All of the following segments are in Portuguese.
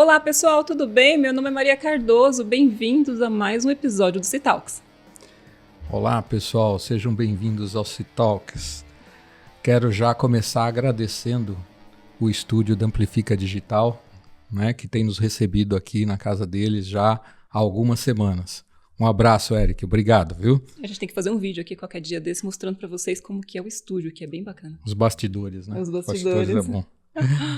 Olá pessoal, tudo bem? Meu nome é Maria Cardoso, bem-vindos a mais um episódio do C-Talks. Olá pessoal, sejam bem-vindos ao C-Talks. Quero já começar agradecendo o estúdio da Amplifica Digital, né, que tem nos recebido aqui na casa deles já há algumas semanas. Um abraço, Eric, obrigado, viu? A gente tem que fazer um vídeo aqui qualquer dia desse mostrando para vocês como que é o estúdio, que é bem bacana. Os bastidores, né? Os bastidores é bom.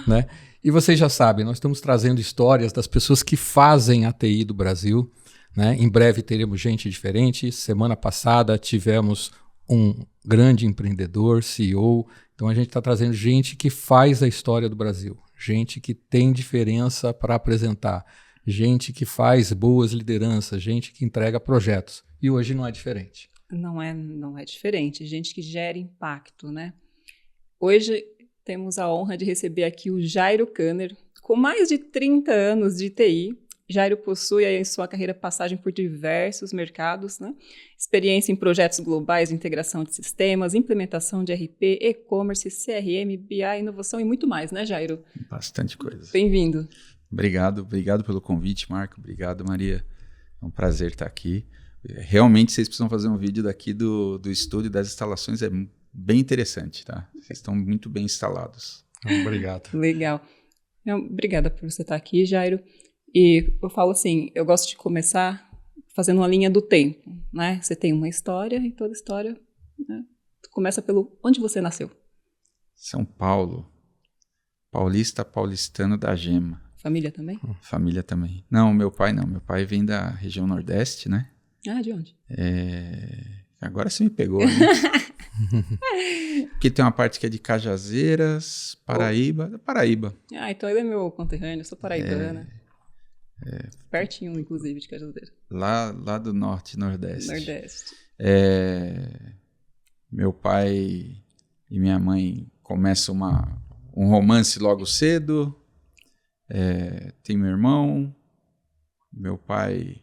Né? E vocês já sabem, nós estamos trazendo histórias das pessoas que fazem a TI do Brasil. Né? Em breve teremos gente diferente. Semana passada tivemos um grande empreendedor, CEO. Então a gente está trazendo gente que faz a história do Brasil, gente que tem diferença para apresentar, gente que faz boas lideranças, gente que entrega projetos. E hoje não é diferente. Não é diferente. Gente que gera impacto, né? Hoje temos a honra de receber aqui o Jairo Kanner, com mais de 30 anos de TI. Jairo possui em sua carreira passagem por diversos mercados, né? Experiência em projetos globais de integração de sistemas, implementação de RP, e-commerce, CRM, BI, inovação e muito mais, né, Jairo? Bastante coisa. Bem-vindo. Obrigado pelo convite, Marco. Obrigado, Maria. É um prazer estar aqui. Realmente vocês precisam fazer um vídeo daqui do estúdio das instalações, é bem interessante, tá? Vocês estão muito bem instalados. Obrigado. Legal. Obrigada por você estar aqui, Jairo. E eu falo assim, eu gosto de começar fazendo uma linha do tempo, né? Você tem uma história e toda história, né, começa pelo onde você nasceu. São Paulo. Paulistano da Gema. Família também? Família também. Não, meu pai não. Meu pai vem da região Nordeste, né? Ah, de onde? Agora você me pegou, né? Porque tem uma parte que é de Cajazeiras, Paraíba. Paraíba. Ah, então ele é meu conterrâneo, eu sou paraibana. Pertinho, inclusive, de Cajazeiras. Lá do Norte, Nordeste. Meu pai e minha mãe começam um romance logo cedo. Tem meu irmão. Meu pai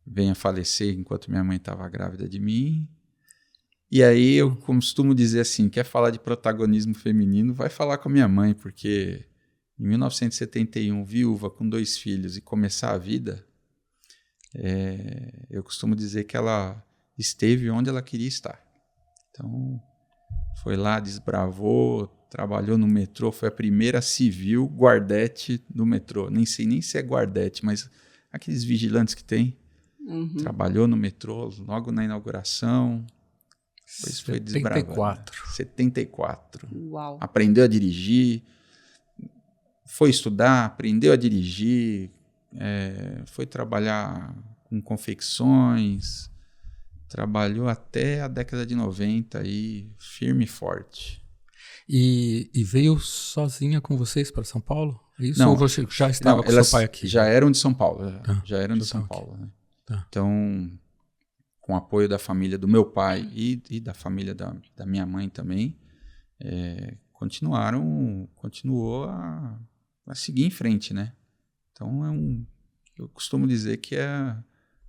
vem a falecer enquanto minha mãe estava grávida de mim. E aí eu costumo dizer assim, quer falar de protagonismo feminino, vai falar com a minha mãe, porque em 1971, viúva com 2 filhos e começar a vida, eu costumo dizer que ela esteve onde ela queria estar. Então, foi lá, desbravou, trabalhou no metrô, foi a primeira civil guardete do metrô. Nem sei nem se é guardete, mas aqueles vigilantes que tem. Uhum. Trabalhou no metrô logo na inauguração. Depois foi desbravando. 74. Uau. Aprendeu a dirigir, foi estudar, aprendeu a dirigir, foi trabalhar com confecções, trabalhou até a década de 90 aí, firme e forte. E veio sozinha com vocês para São Paulo? Isso? Não, ou você já estava com seu pai aqui? Já eram de São Paulo. Já eram de São aqui. Paulo. Né? Tá. Então, com o apoio da família do meu pai e da família da minha mãe também, continuou a seguir em frente, né? Então, eu costumo dizer que é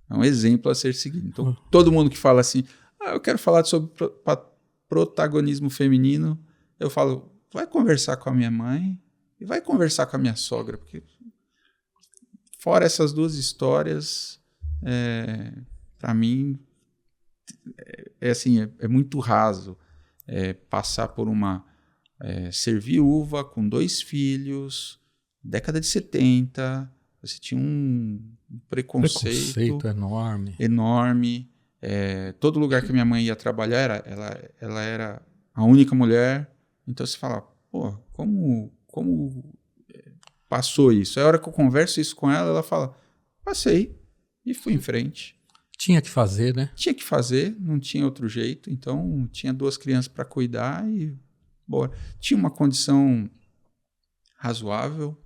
um exemplo a ser seguido. Então, todo mundo que fala assim, eu quero falar sobre protagonismo feminino, eu falo, vai conversar com a minha mãe e vai conversar com a minha sogra, porque fora essas 2 histórias, para mim, é muito raso passar por ser viúva com 2 filhos, década de 70, você tinha um preconceito enorme. Todo lugar que minha mãe ia trabalhar, ela era a única mulher. Então você fala, pô, como passou isso? A hora que eu converso isso com ela, ela fala, passei e fui em frente. Tinha que fazer, né? Tinha que fazer, não tinha outro jeito. Então tinha 2 crianças para cuidar e bora. Tinha uma condição razoável,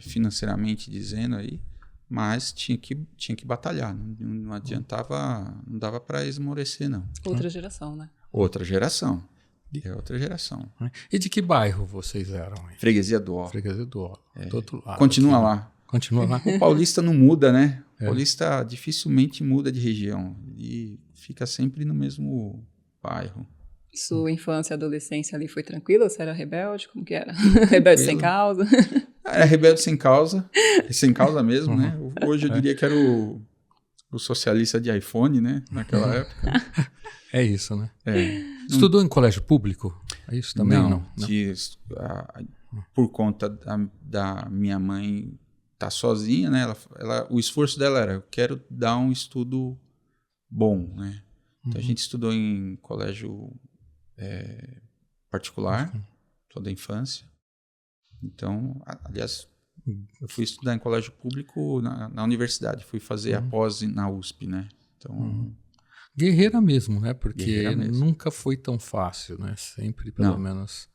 financeiramente dizendo aí, mas tinha que batalhar. Não adiantava, não dava para esmorecer, não. Outra geração, né? Outra geração. Outra geração. E de que bairro vocês eram? Freguesia do Ó. Freguesia do Ó. Do outro lado. Continua lá. Continua lá? O paulista não muda, né? O paulista dificilmente muda de região. E fica sempre no mesmo bairro. Sua infância e adolescência ali foi tranquila? Você era rebelde? Como que era? Rebelde sem causa? Era rebelde sem causa mesmo, né? Hoje eu diria que era o socialista de iPhone, né? Naquela época. É isso, né? É. Estudou em colégio público? É isso também? Não. Por conta da minha mãe estar sozinha, né? O esforço dela era, eu quero dar um estudo bom, né? Então a gente estudou em colégio particular, toda a infância. Então, aliás, eu fui estudar em colégio público na universidade, fui fazer a pós na USP, né? Então, guerreira mesmo, né? Porque nunca foi tão fácil, né? Sempre, pelo menos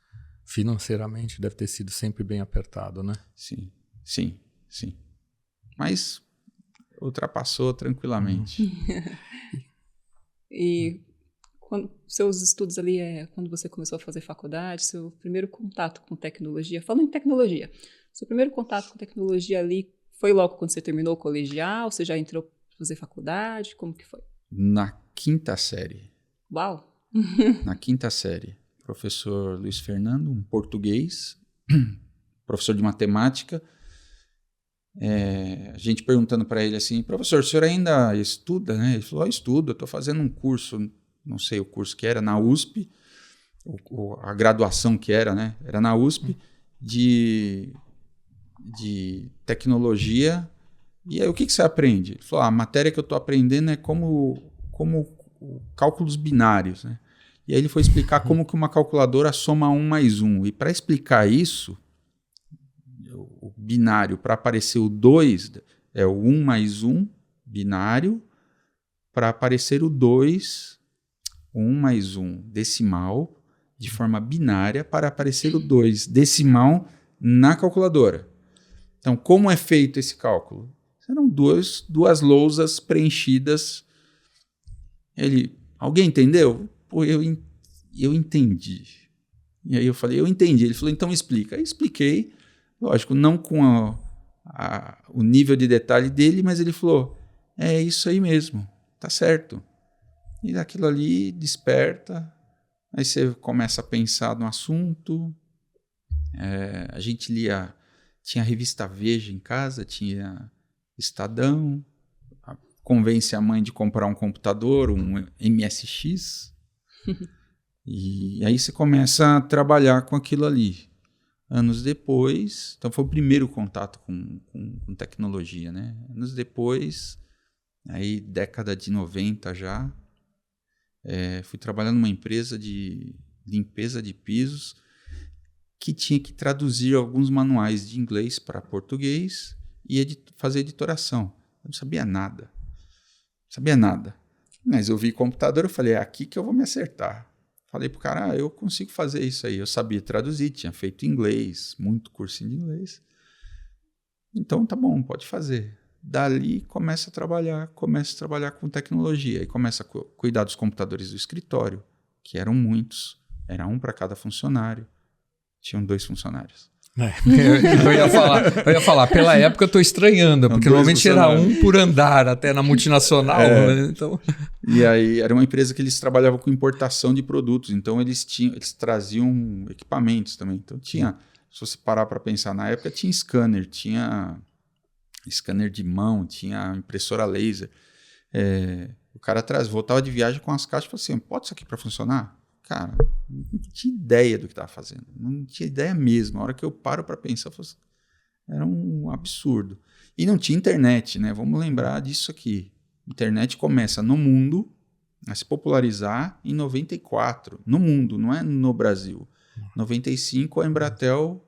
financeiramente, deve ter sido sempre bem apertado, né? Sim. Mas ultrapassou tranquilamente. E seus estudos ali, quando você começou a fazer faculdade, seu primeiro contato com tecnologia, falando em tecnologia, seu primeiro contato com tecnologia ali foi logo quando você terminou o colegial? Você já entrou para fazer faculdade? Como que foi? Na 5ª série. Uau! Na 5ª série. Professor Luiz Fernando, um português, professor de matemática. A gente perguntando para ele assim, professor, o senhor ainda estuda, né? Ele falou, estudo, eu estou fazendo um curso, não sei o curso que era, na USP, a graduação que era, né? Era na USP, de tecnologia. E aí, o que você aprende? Ele falou, a matéria que eu estou aprendendo é como cálculos binários, né? E aí ele foi explicar como que uma calculadora soma 1 mais 1. E para explicar isso, o binário, para aparecer o 2, é o 1 mais 1 binário, para aparecer o 2, 1 mais 1 decimal, de forma binária, para aparecer o 2 decimal na calculadora. Então, como é feito esse cálculo? Eram duas lousas preenchidas. Alguém entendeu? Pô, eu entendi. E aí eu falei, eu entendi. Ele falou, então explica. Aí expliquei, lógico, não com o nível de detalhe dele, mas ele falou, é isso aí mesmo, tá certo. E aquilo ali desperta, aí você começa a pensar no assunto. A gente tinha a revista Veja em casa, tinha Estadão, convence a mãe de comprar um computador, um MSX, e aí você começa a trabalhar com aquilo ali. Anos depois, então foi o primeiro contato com tecnologia, né? Anos depois, aí década de 90 já, fui trabalhar numa empresa de limpeza de pisos que tinha que traduzir alguns manuais de inglês para português e fazer editoração. Eu não sabia nada. Mas eu vi computador, eu falei, é aqui que eu vou me acertar. Falei pro cara, eu consigo fazer isso aí. Eu sabia traduzir, tinha feito inglês, muito cursinho de inglês. Então, tá bom, pode fazer. Dali, começa a trabalhar com tecnologia. E começa a cuidar dos computadores do escritório, que eram muitos. Era um para cada funcionário. Tinham 2 funcionários. Eu ia falar, pela época eu estou estranhando, porque normalmente era um por andar, até na multinacional. Né? Então... E aí era uma empresa que eles trabalhavam com importação de produtos, então eles traziam equipamentos também. Então tinha, se você parar para pensar, na época tinha scanner de mão, tinha impressora laser. O cara voltava de viagem com as caixas e falava assim, pode isso aqui para funcionar? Cara, não tinha ideia do que estava fazendo. Não tinha ideia mesmo. A hora que eu paro para pensar, era um absurdo. E não tinha internet, né? Vamos lembrar disso aqui. Internet começa no mundo a se popularizar em 94. No mundo, não é no Brasil. 95 a Embratel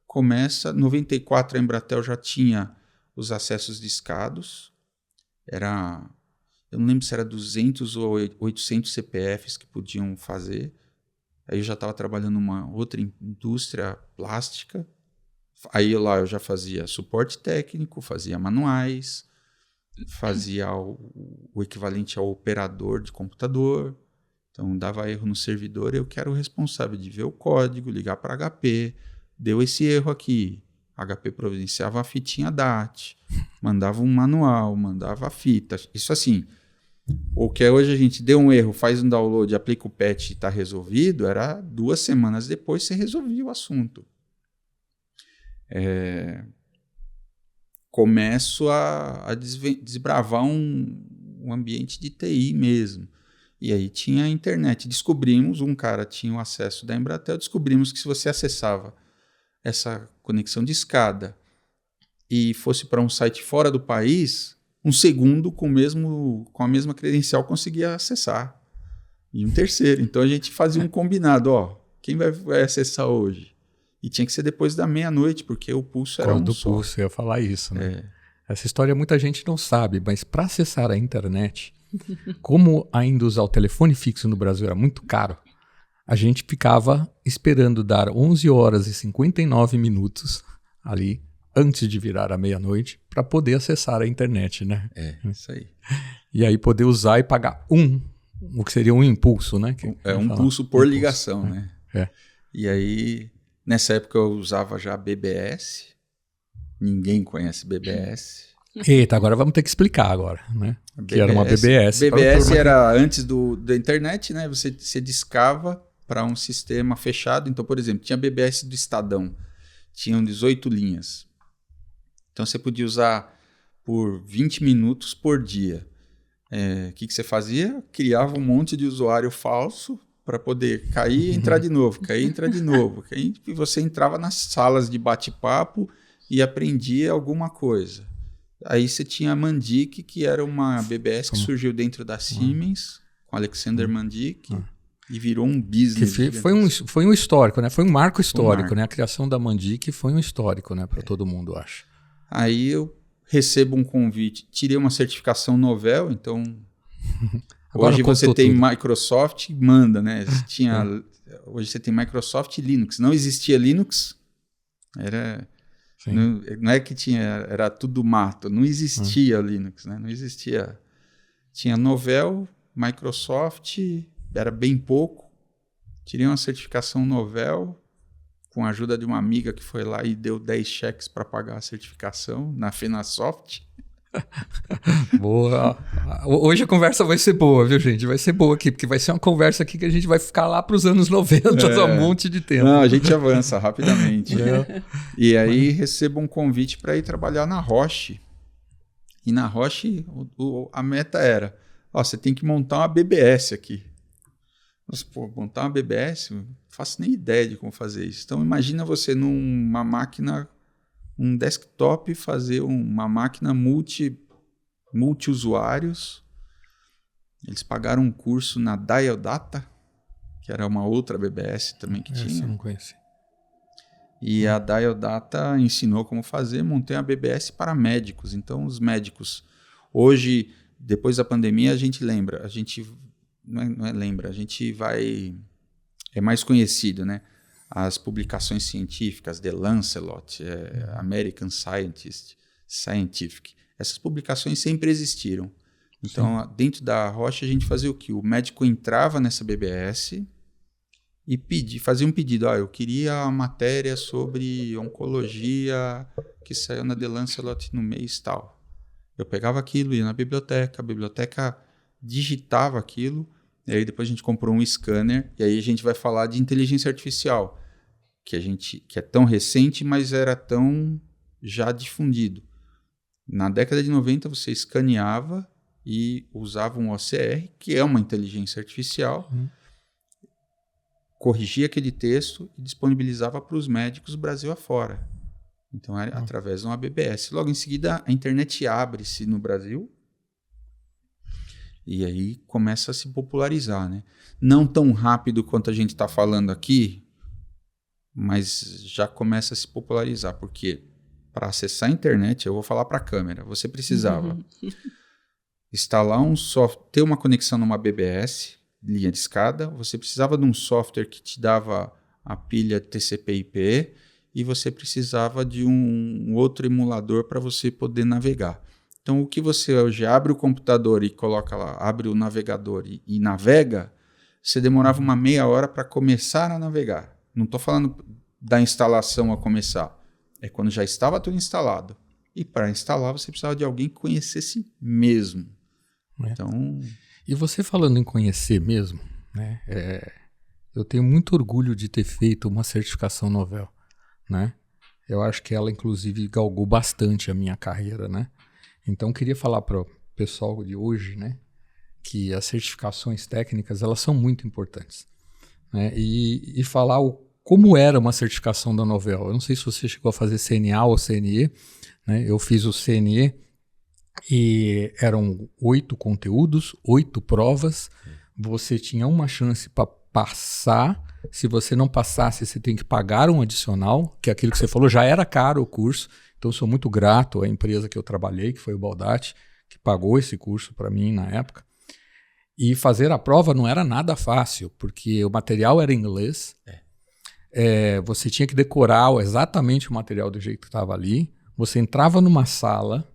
começa... 94 a Embratel já tinha os acessos discados. Eu não lembro se era 200 ou 800 CPFs que podiam fazer. Aí eu já estava trabalhando numa outra indústria plástica. Aí lá eu já fazia suporte técnico, fazia manuais, fazia o equivalente ao operador de computador. Então dava erro no servidor, eu que era o responsável de ver o código, ligar para HP. Deu esse erro aqui. HP providenciava a fitinha DAT, mandava um manual, mandava a fita. Isso assim... O que hoje a gente deu um erro, faz um download, aplica o patch e está resolvido, era 2 semanas depois você resolvia o assunto. começo a desbravar um ambiente de TI mesmo. E aí tinha a internet. Descobrimos, um cara tinha o acesso da Embratel, descobrimos que se você acessava essa conexão de escada e fosse para um site fora do país, um segundo com a mesma credencial conseguia acessar. E um terceiro. Então a gente fazia um combinado, quem vai acessar hoje? E tinha que ser depois da meia-noite, porque o pulso era um só. Pulso, eu ia falar isso, né? Essa história muita gente não sabe, mas para acessar a internet, como ainda usar o telefone fixo no Brasil era muito caro, a gente ficava esperando dar 11 horas e 59 minutos ali, antes de virar a meia-noite, para poder acessar a internet, né? Isso aí. E aí poder usar e pagar o que seria um impulso, né? Pulso por ligação, né? E aí, nessa época eu usava já BBS. Ninguém conhece BBS. Eita, agora vamos ter que explicar agora, né? Que era uma BBS. BBS era antes da internet, né? Você discava para um sistema fechado. Então, por exemplo, tinha BBS do Estadão. Tinham 18 linhas. Então, você podia usar por 20 minutos por dia. O que você fazia? Criava um monte de usuário falso para poder cair e entrar de novo, cair e entrar de novo. E você entrava nas salas de bate-papo e aprendia alguma coisa. Aí você tinha a Mandic, que era uma BBS que surgiu dentro da Siemens, com Alexander Mandic, e virou um business. Que foi um histórico, né? Foi um marco histórico, né? A criação da Mandic foi um histórico, né? Para todo mundo, acho. Aí eu recebo um convite, tirei uma certificação Novell, então hoje você tem tudo. Microsoft, manda, né? Hoje você tem Microsoft e Linux. Não existia Linux, não é que tinha, era tudo mato, não existia Linux, né? Não existia. Tinha Novell, Microsoft, era bem pouco. Tirei uma certificação Novell, com a ajuda de uma amiga que foi lá e deu 10 cheques para pagar a certificação na Fenasoft. Boa. Hoje a conversa vai ser boa, viu, gente? Vai ser boa aqui, porque vai ser uma conversa aqui que a gente vai ficar lá para os anos 90, um monte de tempo. Não, a gente avança rapidamente. E aí recebo um convite para ir trabalhar na Roche. E na Roche a meta era, você tem que montar uma BBS aqui. Mas, montar uma BBS, não faço nem ideia de como fazer isso. Então, imagina você numa máquina, um desktop, fazer uma máquina multi-usuários. Eles pagaram um curso na Dial Data, que era uma outra BBS também que tinha. Eu não conheci. E a Dial Data ensinou como fazer, montei uma BBS para médicos. Então, os médicos, hoje, depois da pandemia, a gente lembra, a gente vai... É mais conhecido, né? As publicações científicas, The Lancelot, American Scientific, essas publicações sempre existiram. Então, dentro da Roche, a gente fazia o quê? O médico entrava nessa BBS e fazia um pedido. Eu queria a matéria sobre oncologia que saiu na The Lancelot no mês tal. Eu pegava aquilo, ia na biblioteca, a biblioteca digitava aquilo, e aí depois a gente comprou um scanner, e aí a gente vai falar de inteligência artificial, que é tão recente, mas era tão já difundido. Na década de 90, você escaneava e usava um OCR, que é uma inteligência artificial, corrigia aquele texto e disponibilizava para os médicos Brasil afora. Então, era através de uma BBS. Logo em seguida, a internet abre-se no Brasil e aí começa a se popularizar, né? Não tão rápido quanto a gente está falando aqui, mas já começa a se popularizar, porque para acessar a internet, eu vou falar para a câmera, você precisava instalar um software, ter uma conexão numa BBS, linha de escada, você precisava de um software que te dava a pilha TCP/IP e você precisava de um outro emulador para você poder navegar. Então, o que você hoje abre o computador e coloca lá, abre o navegador e navega, você demorava uma meia hora para começar a navegar. Não estou falando da instalação a começar, é quando já estava tudo instalado. E para instalar, você precisava de alguém que conhecesse mesmo. Então... E você falando em conhecer mesmo, né? Eu tenho muito orgulho de ter feito uma certificação Novell, né? eu acho que ela, inclusive, galgou bastante a minha carreira, né? Então, queria falar para o pessoal de hoje, né, que as certificações técnicas, elas são muito importantes, né? E falar como era uma certificação da Novell. Eu não sei se você chegou a fazer CNA ou CNE, né? Eu fiz o CNE e eram 8 conteúdos, 8 provas. Você tinha uma chance para passar. Se você não passasse, você tem que pagar um adicional, que é aquilo que você falou, já era caro o curso. Então, eu sou muito grato à empresa que eu trabalhei, que foi o Baldatti, que pagou esse curso para mim na época. E fazer a prova não era nada fácil, porque o material era em inglês. Você tinha que decorar exatamente o material do jeito que estava ali. Você entrava numa sala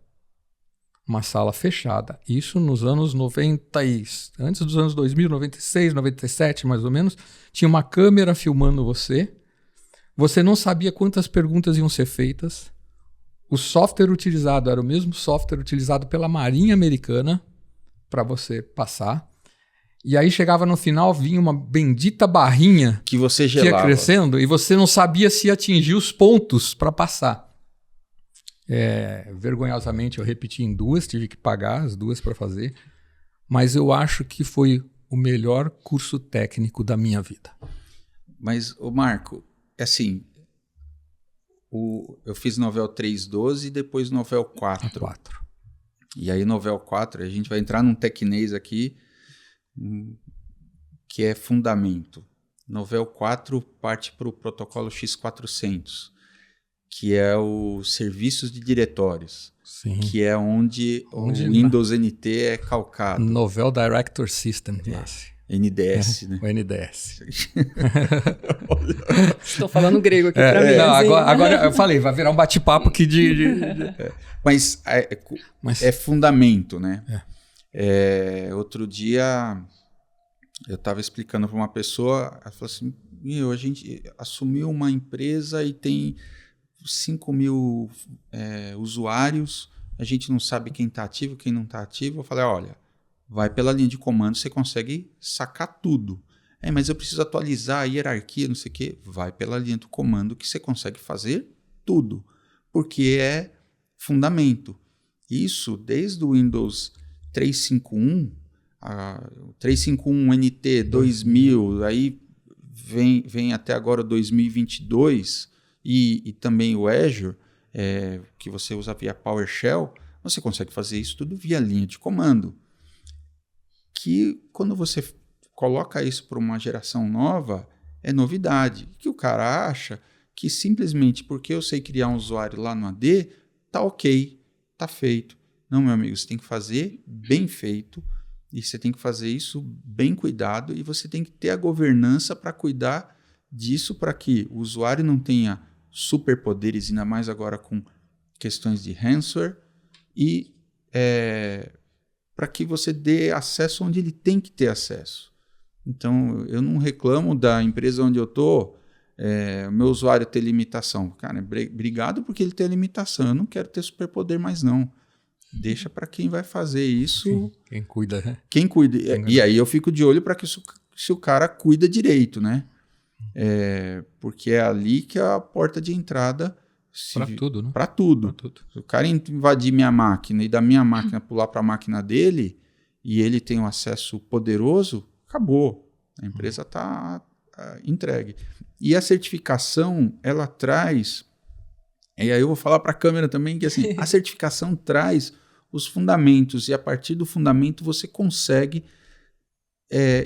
fechada. Isso nos anos 90, antes dos anos 2000, 96, 97 mais ou menos. Tinha uma câmera filmando você. Você não sabia quantas perguntas iam ser feitas. O software utilizado era o mesmo software utilizado pela Marinha Americana para você passar. E aí chegava no final, vinha uma bendita barrinha que você gelava. Que ia crescendo e você não sabia se ia atingir os pontos para passar. Vergonhosamente eu repeti em 2, tive que pagar as 2 para fazer. Mas eu acho que foi o melhor curso técnico da minha vida. Mas, Marco, assim... eu fiz Novell 3.12 e depois Novell 4. 4. E aí Novell 4, a gente vai entrar num tecnês aqui que é fundamento. Novell 4 parte para o protocolo X400, que é o serviços de diretórios. Sim. Que é onde o Windows NT é calcado. Novell Director System. NDS, né? O NDS. Estou falando grego aqui para mim. Não, agora eu falei, vai virar um bate-papo aqui Mas é fundamento, né? Outro dia eu estava explicando para uma pessoa, ela falou assim, a gente assumiu uma empresa e tem 5.000 usuários, a gente não sabe quem está ativo, quem não está ativo. Eu falei, olha, vai pela linha de comando, você consegue sacar tudo. Mas eu preciso atualizar a hierarquia, não sei o quê. Vai pela linha do comando que você consegue fazer tudo, porque é fundamento. Isso desde o Windows 3.5.1, 3.5.1 NT 2000, aí vem até agora 2022, e também o Azure, que você usa via PowerShell, você consegue fazer isso tudo via linha de comando. Que quando você coloca isso para uma geração nova, é novidade. Que o cara acha que simplesmente porque eu sei criar um usuário lá no AD, tá ok, tá feito. Não, meu amigo, você tem que fazer bem feito e você tem que fazer isso bem cuidado e você tem que ter a governança para cuidar disso para que o usuário não tenha superpoderes, ainda mais agora com questões de ransomware e para que você dê acesso onde ele tem que ter acesso. Então, eu não reclamo da empresa onde eu estou, o meu usuário ter limitação. Cara, obrigado porque ele tem limitação. Eu não quero ter superpoder mais, não. Deixa para quem vai fazer isso. Quem cuida, né? Quem cuida. E aí eu fico de olho para que se o cara cuida direito, né? Porque é ali que é a porta de entrada. Para tudo, né? Para tudo. Se o cara invadir minha máquina e da minha máquina pular para a máquina dele e ele tem um acesso poderoso, acabou. A empresa está entregue. E a certificação, ela traz... E aí eu vou falar para a câmera também que assim, a certificação traz os fundamentos e a partir do fundamento você consegue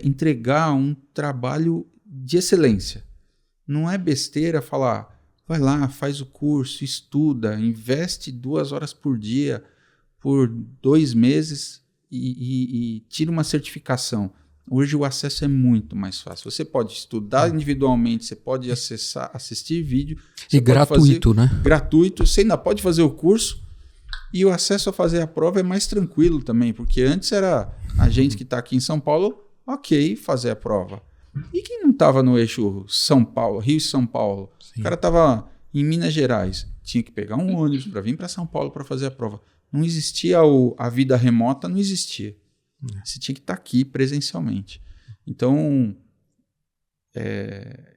entregar um trabalho de excelência. Não é besteira falar... Vai lá, faz o curso, estuda, investe 2 horas por dia por 2 meses e tira uma certificação. Hoje o acesso é muito mais fácil. Você pode estudar individualmente, você pode assistir vídeo. E gratuito, né? Gratuito. Você ainda pode fazer o curso e o acesso a fazer a prova é mais tranquilo também, porque antes era a gente que está aqui em São Paulo, ok, fazer a prova. E quem não estava no eixo São Paulo, Rio e São Paulo? Sim. O cara estava em Minas Gerais, tinha que pegar um ônibus para vir para São Paulo para fazer a prova. Não existia a vida remota, não existia. Você tinha que estar aqui presencialmente. Então,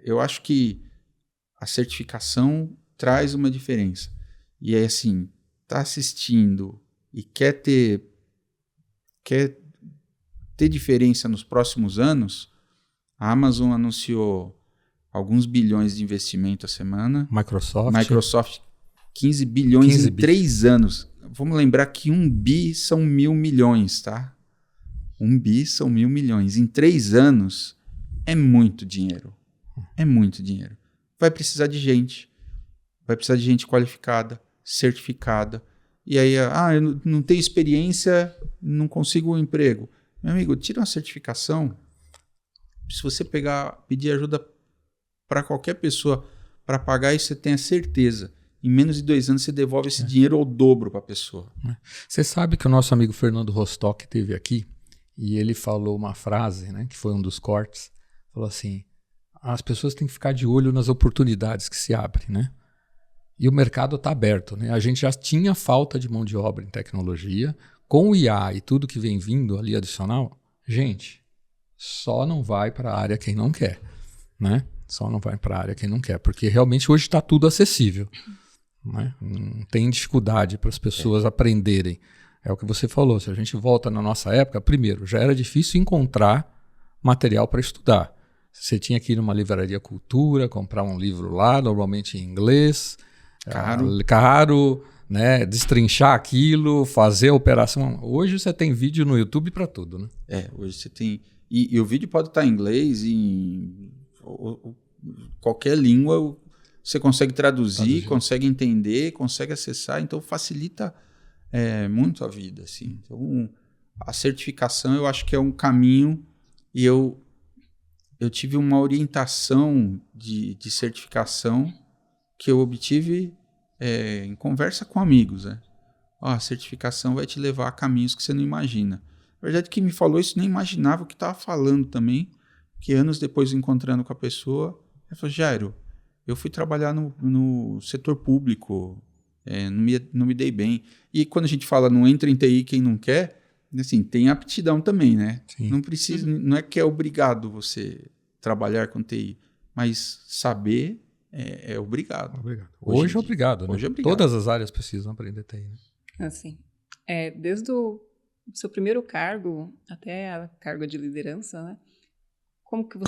eu acho que a certificação traz uma diferença. E aí, assim, tá assistindo e quer ter diferença nos próximos anos, a Amazon anunciou alguns bilhões de investimento a semana. Microsoft 15 bilhões em 3 anos. Vamos lembrar que 1 bi são 1.000 milhões, tá? 1 bi são 1.000 milhões. Em 3 anos é muito dinheiro. É muito dinheiro. Vai precisar de gente. Vai precisar de gente qualificada, certificada. E aí, eu não tenho experiência, não consigo um emprego. Meu amigo, tira uma certificação. Se você pedir ajuda para qualquer pessoa para pagar isso, você tenha certeza. Em menos de 2 anos você devolve esse dinheiro ao dobro para a pessoa. Você sabe que o nosso amigo Fernando Rostock esteve aqui e ele falou uma frase, né, que foi um dos cortes. Falou assim, as pessoas têm que ficar de olho nas oportunidades que se abrem, né? E o mercado está aberto, né? A gente já tinha falta de mão de obra em tecnologia. Com o IA e tudo que vem vindo ali adicional, gente, só não vai para a área quem não quer, né? Só não vai para a área quem não quer, porque realmente hoje está tudo acessível, né? Não tem dificuldade para as pessoas aprenderem. É o que você falou, se a gente volta na nossa época, primeiro, já era difícil encontrar material para estudar. Você tinha que ir numa livraria Cultura, comprar um livro lá, normalmente em inglês, caro, né? Destrinchar aquilo, fazer a operação. Hoje você tem vídeo no YouTube para tudo, né? Hoje você tem... E o vídeo pode estar em inglês, em qualquer língua, você consegue traduzir, consegue entender, consegue acessar, então facilita muito a vida. Assim. Então, a certificação eu acho que é um caminho, e eu tive uma orientação de certificação que eu obtive em conversa com amigos. Né? A certificação vai te levar a caminhos que você não imagina. Na verdade, quem me falou isso nem imaginava o que estava falando também, que anos depois, encontrando com a pessoa, ele falou, Jairo, eu fui trabalhar no setor público, não me dei bem. E quando a gente fala não entra em TI quem não quer, assim, tem aptidão também, né? Sim. Não precisa, não é que é obrigado você trabalhar com TI, mas saber é obrigado. Hoje é obrigado, né? Hoje é obrigado. Todas as áreas precisam aprender TI. Né? Assim, desde o seu primeiro cargo até a cargo de liderança, né? Como que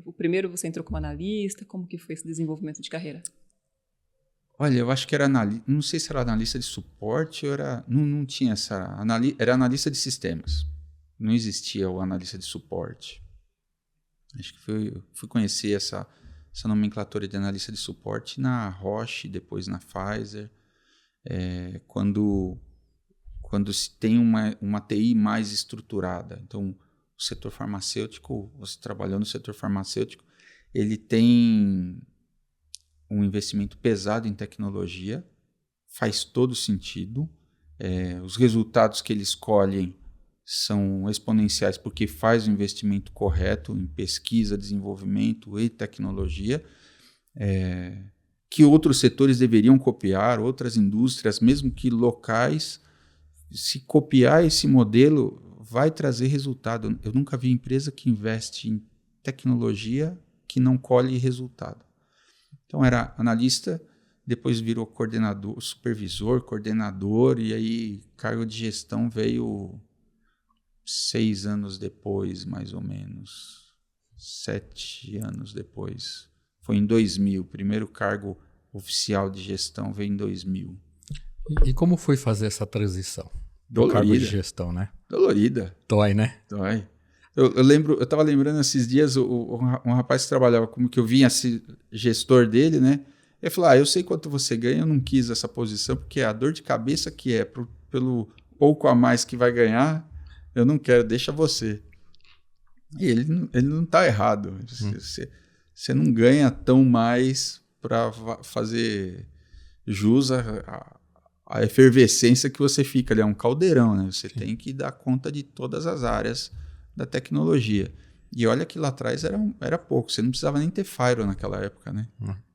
o primeiro você entrou como analista, como que foi esse desenvolvimento de carreira? Olha, eu acho que era analista, não sei se era analista de suporte ou não tinha essa, era analista de sistemas, não existia o analista de suporte. Acho que fui conhecer essa nomenclatura de analista de suporte na Roche, depois na Pfizer, quando se tem uma TI mais estruturada. Então, o setor farmacêutico, você trabalhou no setor farmacêutico, ele tem um investimento pesado em tecnologia, faz todo sentido. Os resultados que eles colhem são exponenciais porque faz o investimento correto em pesquisa, desenvolvimento e tecnologia, que outros setores deveriam copiar, outras indústrias, mesmo que locais. Se copiar esse modelo, vai trazer resultado. Eu nunca vi empresa que investe em tecnologia que não colhe resultado. Então, era analista, depois virou coordenador, supervisor, coordenador, e aí cargo de gestão veio 6 anos depois, mais ou menos. 7 anos depois. Foi em 2000. O primeiro cargo oficial de gestão veio em 2000. E como foi fazer essa transição? Dolorida. Cargo de gestão, né? Dolorida. Dói, né? Dói. Eu estava lembrando esses dias, um rapaz que trabalhava como que eu vinha gestor dele, né? Ele falou, eu sei quanto você ganha, eu não quis essa posição, porque a dor de cabeça que pelo pouco a mais que vai ganhar, eu não quero, deixa você. E ele não está errado. Você não ganha tão mais para fazer jus a efervescência que você fica ali, é um caldeirão, né? Você tem que dar conta de todas as áreas da tecnologia. E olha que lá atrás era pouco, você não precisava nem ter firewall naquela época, né?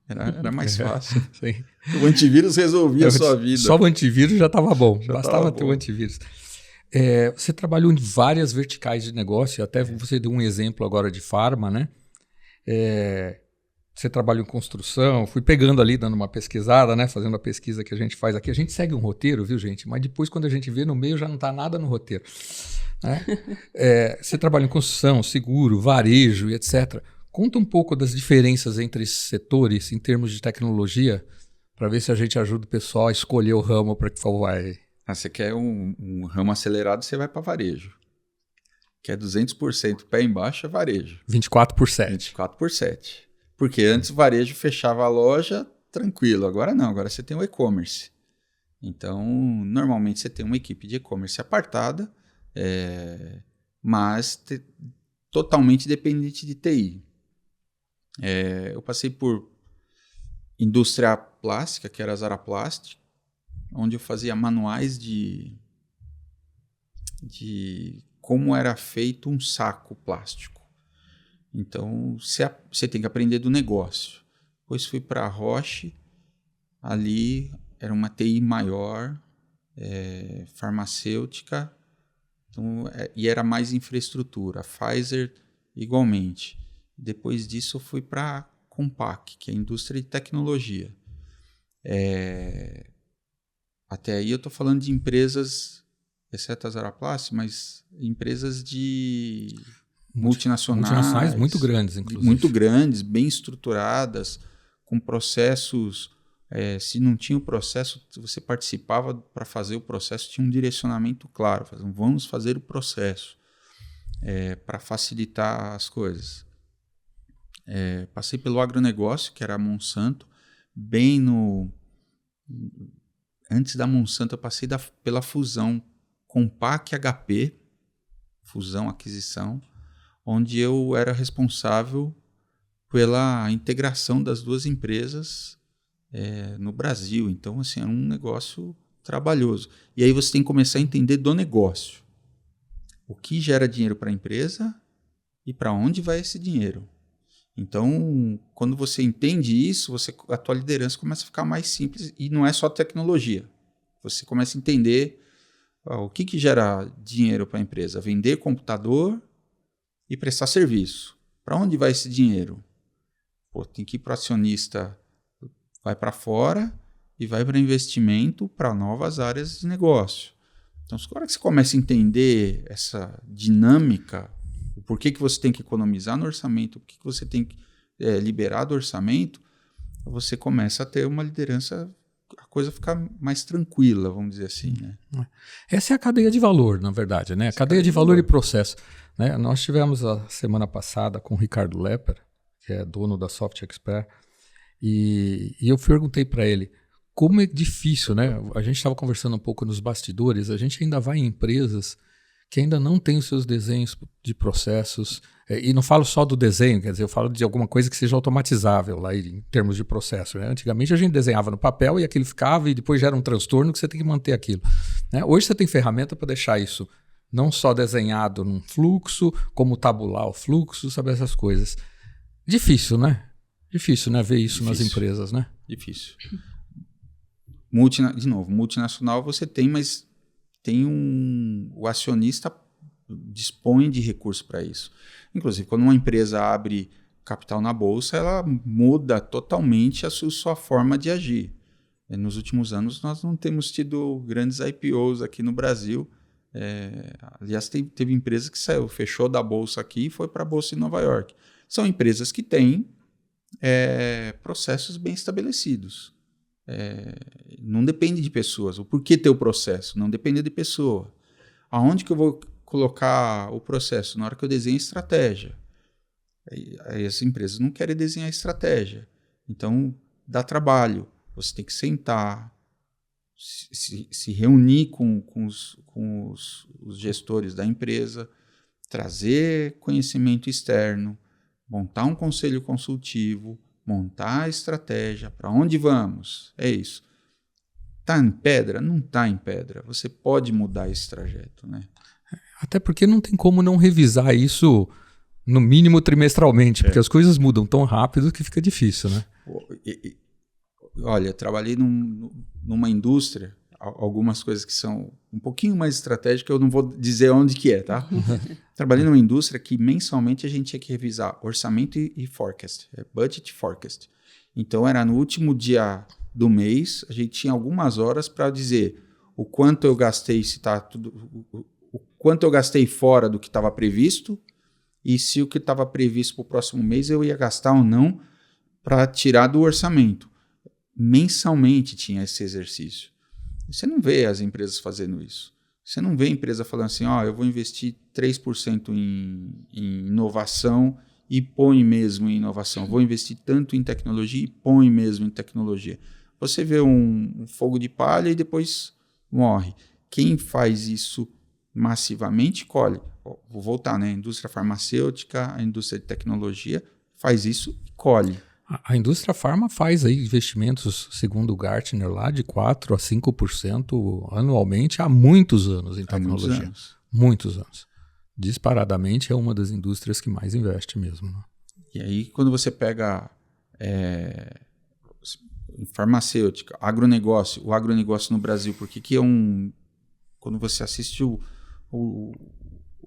Era mais fácil. Sim. O antivírus resolvia a sua vida. Só o antivírus já estava bom, bastava ter o antivírus. Você trabalhou em várias verticais de negócio, até você deu um exemplo agora de farma, né? você trabalha em construção, fui pegando ali, dando uma pesquisada, né? Fazendo a pesquisa que a gente faz aqui. A gente segue um roteiro, viu, gente? Mas depois, quando a gente vê no meio, já não está nada no roteiro. Né? Você trabalha em construção, seguro, varejo e etc. Conta um pouco das diferenças entre esses setores em termos de tecnologia, para ver se a gente ajuda o pessoal a escolher o ramo para que for vai. Você quer um ramo acelerado, você vai para varejo. Quer 200% pé embaixo, é varejo. 24/7. 24/7. Porque antes o varejo fechava a loja tranquilo, agora não, agora você tem o e-commerce. Então, normalmente você tem uma equipe de e-commerce apartada, mas totalmente dependente de TI. Eu passei por indústria plástica, que era a Zara Plast, onde eu fazia manuais de como era feito um saco plástico. Então, você tem que aprender do negócio. Depois fui para a Roche, ali era uma TI maior, farmacêutica, então, e era mais infraestrutura. A Pfizer, igualmente. Depois disso, eu fui para a Compaq, que é a indústria de tecnologia. Até aí eu estou falando de empresas, exceto a Zara Plast, mas empresas de multinacionais muito grandes, inclusive. Muito grandes, bem estruturadas, com processos. Se não tinha o processo, você participava para fazer o processo, tinha um direcionamento claro. Vamos fazer o processo para facilitar as coisas. Passei pelo agronegócio, que era a Monsanto, bem no... Antes da Monsanto, eu passei pela fusão Compaq HP, fusão, aquisição, onde eu era responsável pela integração das duas empresas no Brasil. Então, assim, era um negócio trabalhoso. E aí você tem que começar a entender do negócio. O que gera dinheiro para a empresa e para onde vai esse dinheiro. Então, quando você entende isso, a tua liderança começa a ficar mais simples e não é só tecnologia. Você começa a entender o que gera dinheiro para a empresa. Vender computador e prestar serviço. Para onde vai esse dinheiro? Tem que ir para o acionista, vai para fora e vai para investimento para novas áreas de negócio. Então, agora que você começa a entender essa dinâmica, o porquê que você tem que economizar no orçamento, o que você tem que liberar do orçamento, você começa a ter uma liderança, a coisa fica mais tranquila, vamos dizer assim. Né? Essa é a cadeia de valor, na verdade, né? A cadeia de valor e processo. Né? Nós tivemos a semana passada com o Ricardo Lepper, que é dono da Soft Expert, e eu perguntei para ele como é difícil, né? A gente estava conversando um pouco nos bastidores, a gente ainda vai em empresas que ainda não tem os seus desenhos de processos, e não falo só do desenho, quer dizer, eu falo de alguma coisa que seja automatizável lá em termos de processo. Né? Antigamente a gente desenhava no papel e aquilo ficava e depois gera um transtorno que você tem que manter aquilo. Né? Hoje você tem ferramenta para deixar isso não só desenhado num fluxo, como tabular o fluxo, sabe, essas coisas. Difícil, né? Difícil, né? Ver isso nas empresas, né? Difícil. De novo, multinacional você tem, mas tem o acionista dispõe de recursos para isso. Inclusive, quando uma empresa abre capital na bolsa, ela muda totalmente a sua forma de agir. Nos últimos anos, nós não temos tido grandes IPOs aqui no Brasil. Aliás, teve empresa que fechou da bolsa aqui e foi para a bolsa em Nova York. São empresas que têm processos bem estabelecidos. Não depende de pessoas. O porquê ter o processo? Não depende de pessoa. Aonde que eu vou colocar o processo? Na hora que eu desenho a estratégia. Aí as empresas não querem desenhar estratégia. Então, dá trabalho. Você tem que sentar, se reunir com os gestores da empresa, trazer conhecimento externo, montar um conselho consultivo, montar a estratégia, para onde vamos? É isso. Está em pedra? Não está em pedra. Você pode mudar esse trajeto, né? Até porque não tem como não revisar isso, no mínimo trimestralmente, porque as coisas mudam tão rápido que fica difícil, né? Olha, trabalhei numa indústria, algumas coisas que são um pouquinho mais estratégicas, eu não vou dizer onde que é, tá? Trabalhei numa indústria que mensalmente a gente tinha que revisar orçamento e forecast, budget e forecast. Então era no último dia do mês, a gente tinha algumas horas para dizer o quanto eu gastei, se tá tudo, o quanto eu gastei fora do que estava previsto e se o que estava previsto para o próximo mês eu ia gastar ou não para tirar do orçamento. Mensalmente tinha esse exercício. Você não vê as empresas fazendo isso. Você não vê a empresa falando assim, eu vou investir 3% em inovação e põe mesmo em inovação. Vou investir tanto em tecnologia e põe mesmo em tecnologia. Você vê um fogo de palha e depois morre. Quem faz isso massivamente colhe. Vou voltar, né? A indústria farmacêutica, a indústria de tecnologia faz isso e colhe. A indústria farma faz aí investimentos, segundo o Gartner, lá de 4% a 5% anualmente há muitos anos em tecnologia. Muitos anos. Disparadamente é uma das indústrias que mais investe mesmo. Né? E aí, quando você pega farmacêutica, agronegócio, o agronegócio no Brasil, porque que é um... Quando você assiste o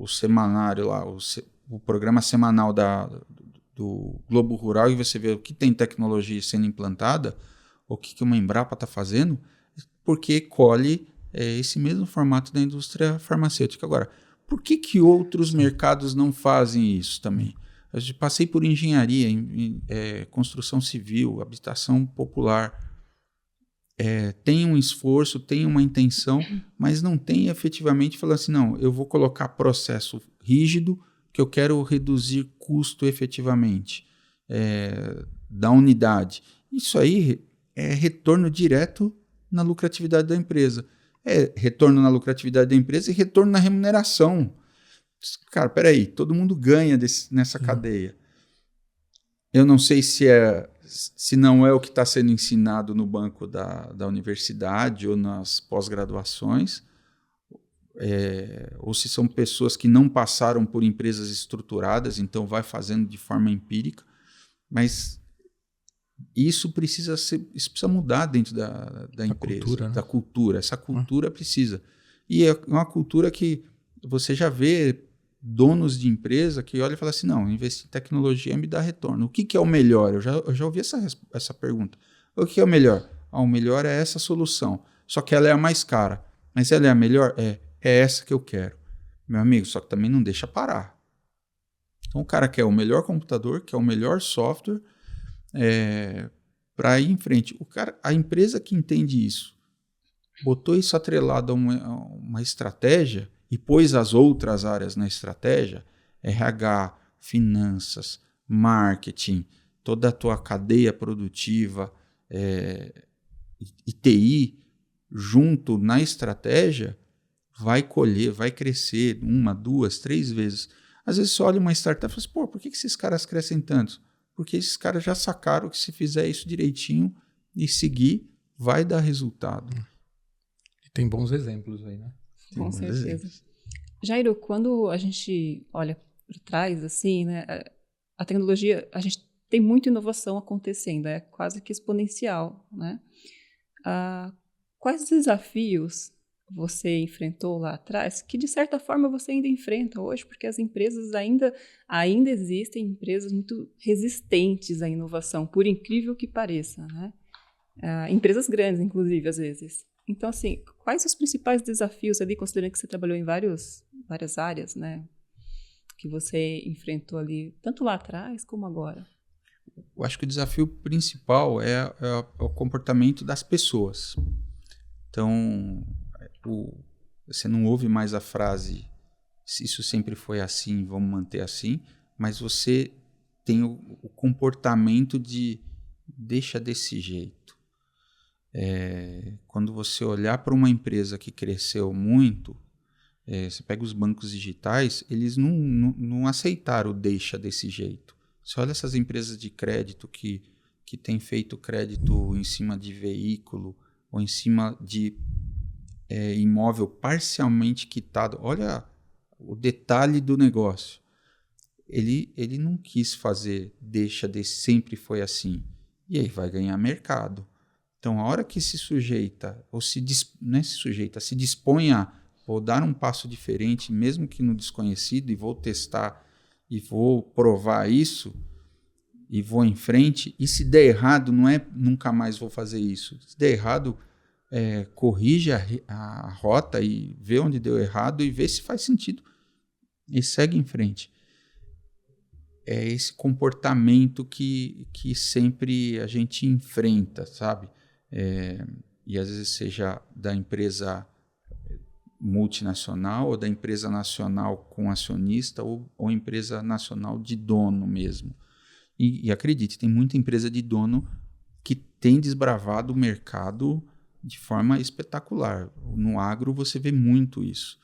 semanário lá, o programa semanal do Globo Rural e você vê o que tem tecnologia sendo implantada, o que uma Embrapa está fazendo, porque colhe esse mesmo formato da indústria farmacêutica. Agora, por que outros mercados não fazem isso também? Eu passei por engenharia, construção civil, habitação popular. Tem um esforço, tem uma intenção, mas não tem efetivamente falando assim, não, eu vou colocar processo rígido que eu quero reduzir custo efetivamente da unidade. Isso aí é retorno direto na lucratividade da empresa. É retorno na lucratividade da empresa e retorno na remuneração. Cara, peraí, todo mundo ganha nessa cadeia. Eu não sei se não é o que está sendo ensinado no banco da universidade ou nas pós-graduações, ou se são pessoas que não passaram por empresas estruturadas, então vai fazendo de forma empírica, mas isso precisa mudar dentro da empresa, cultura, né? Da cultura. Essa cultura precisa. E é uma cultura que você já vê donos de empresa que olham e falam assim, não, investir em tecnologia me dá retorno. O que é o melhor? Eu já ouvi essa pergunta. O que é o melhor? O melhor é essa solução, só que ela é a mais cara. Mas ela é a melhor? É essa que eu quero. Meu amigo, só que também não deixa parar. Então o cara quer o melhor computador, quer o melhor software para ir em frente. A empresa que entende isso, botou isso atrelado a uma estratégia e pôs as outras áreas na estratégia, RH, finanças, marketing, toda a tua cadeia produtiva, e TI, junto na estratégia, vai colher, vai crescer 1, 2, 3 vezes. Às vezes você olha uma startup e fala assim, por que esses caras crescem tanto? Porque esses caras já sacaram que se fizer isso direitinho e seguir, vai dar resultado. E tem bons exemplos aí, né? Com certeza. Jairo, quando a gente olha para trás, assim, né, a tecnologia, a gente tem muita inovação acontecendo, é quase que exponencial, né? Quais desafios você enfrentou lá atrás, que de certa forma você ainda enfrenta hoje, porque as empresas ainda existem empresas muito resistentes à inovação, por incrível que pareça, né? Empresas grandes, inclusive, às vezes. Então, assim, quais os principais desafios ali, considerando que você trabalhou em várias áreas, né, que você enfrentou ali, tanto lá atrás como agora? Eu acho que o desafio principal é o comportamento das pessoas. Então, você não ouve mais a frase, isso sempre foi assim, vamos manter assim, mas você tem o comportamento de deixa desse jeito. Quando você olhar para uma empresa que cresceu muito, você pega os bancos digitais, eles não aceitaram o deixa desse jeito. Você olha essas empresas de crédito que têm feito crédito em cima de veículo ou em cima de imóvel parcialmente quitado. Olha o detalhe do negócio. Ele não quis fazer deixa desse sempre foi assim. E aí vai ganhar mercado. Então, a hora que se sujeita, ou não é se sujeita, se dispõe a vou dar um passo diferente, mesmo que no desconhecido, e vou testar, e vou provar isso, e vou em frente, e se der errado, não é nunca mais vou fazer isso. Se der errado, corrige a rota e vê onde deu errado e vê se faz sentido. E segue em frente. É esse comportamento que sempre a gente enfrenta, sabe? E às vezes seja da empresa multinacional ou da empresa nacional com acionista ou empresa nacional de dono mesmo. E acredite, tem muita empresa de dono que tem desbravado o mercado de forma espetacular. No agro você vê muito isso.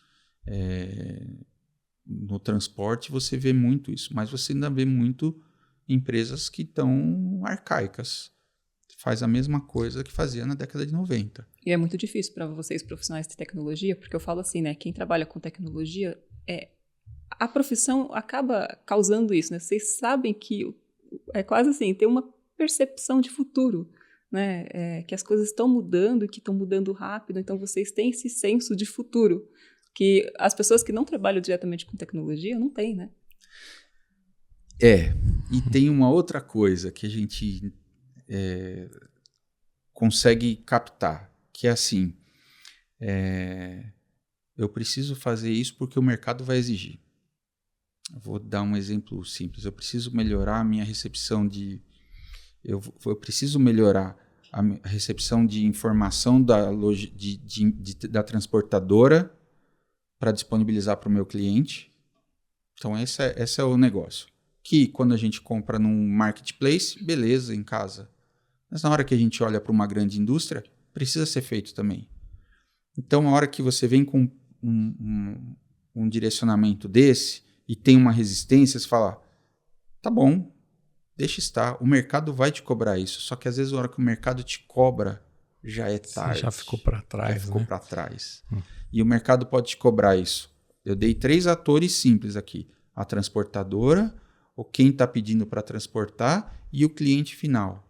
No transporte você vê muito isso, mas você ainda vê muito empresas que estão arcaicas. Faz a mesma coisa que fazia na década de 90. E é muito difícil para vocês, profissionais de tecnologia, porque eu falo assim, né? Quem trabalha com tecnologia, a profissão acaba causando isso, né? Vocês sabem que é quase assim, tem uma percepção de futuro, né? Que as coisas estão mudando e que estão mudando rápido, então vocês têm esse senso de futuro, que as pessoas que não trabalham diretamente com tecnologia não têm, né? E tem uma outra coisa que a gente consegue captar, que é assim, eu preciso fazer isso porque o mercado vai exigir. Eu vou dar um exemplo simples. Eu preciso melhorar a minha recepção eu preciso melhorar a recepção de informação da transportadora para disponibilizar para o meu cliente. Então, esse é o negócio. Que quando a gente compra num marketplace, beleza, em casa. Mas na hora que a gente olha para uma grande indústria, precisa ser feito também. Então, a hora que você vem com um direcionamento desse e tem uma resistência, você fala, tá bom, deixa estar, o mercado vai te cobrar isso. Só que às vezes a hora que o mercado te cobra, já é tarde. Você já ficou para trás. Já ficou para trás. E o mercado pode te cobrar isso. Eu dei 3 atores simples aqui. A transportadora, ou quem está pedindo para transportar, e o cliente final.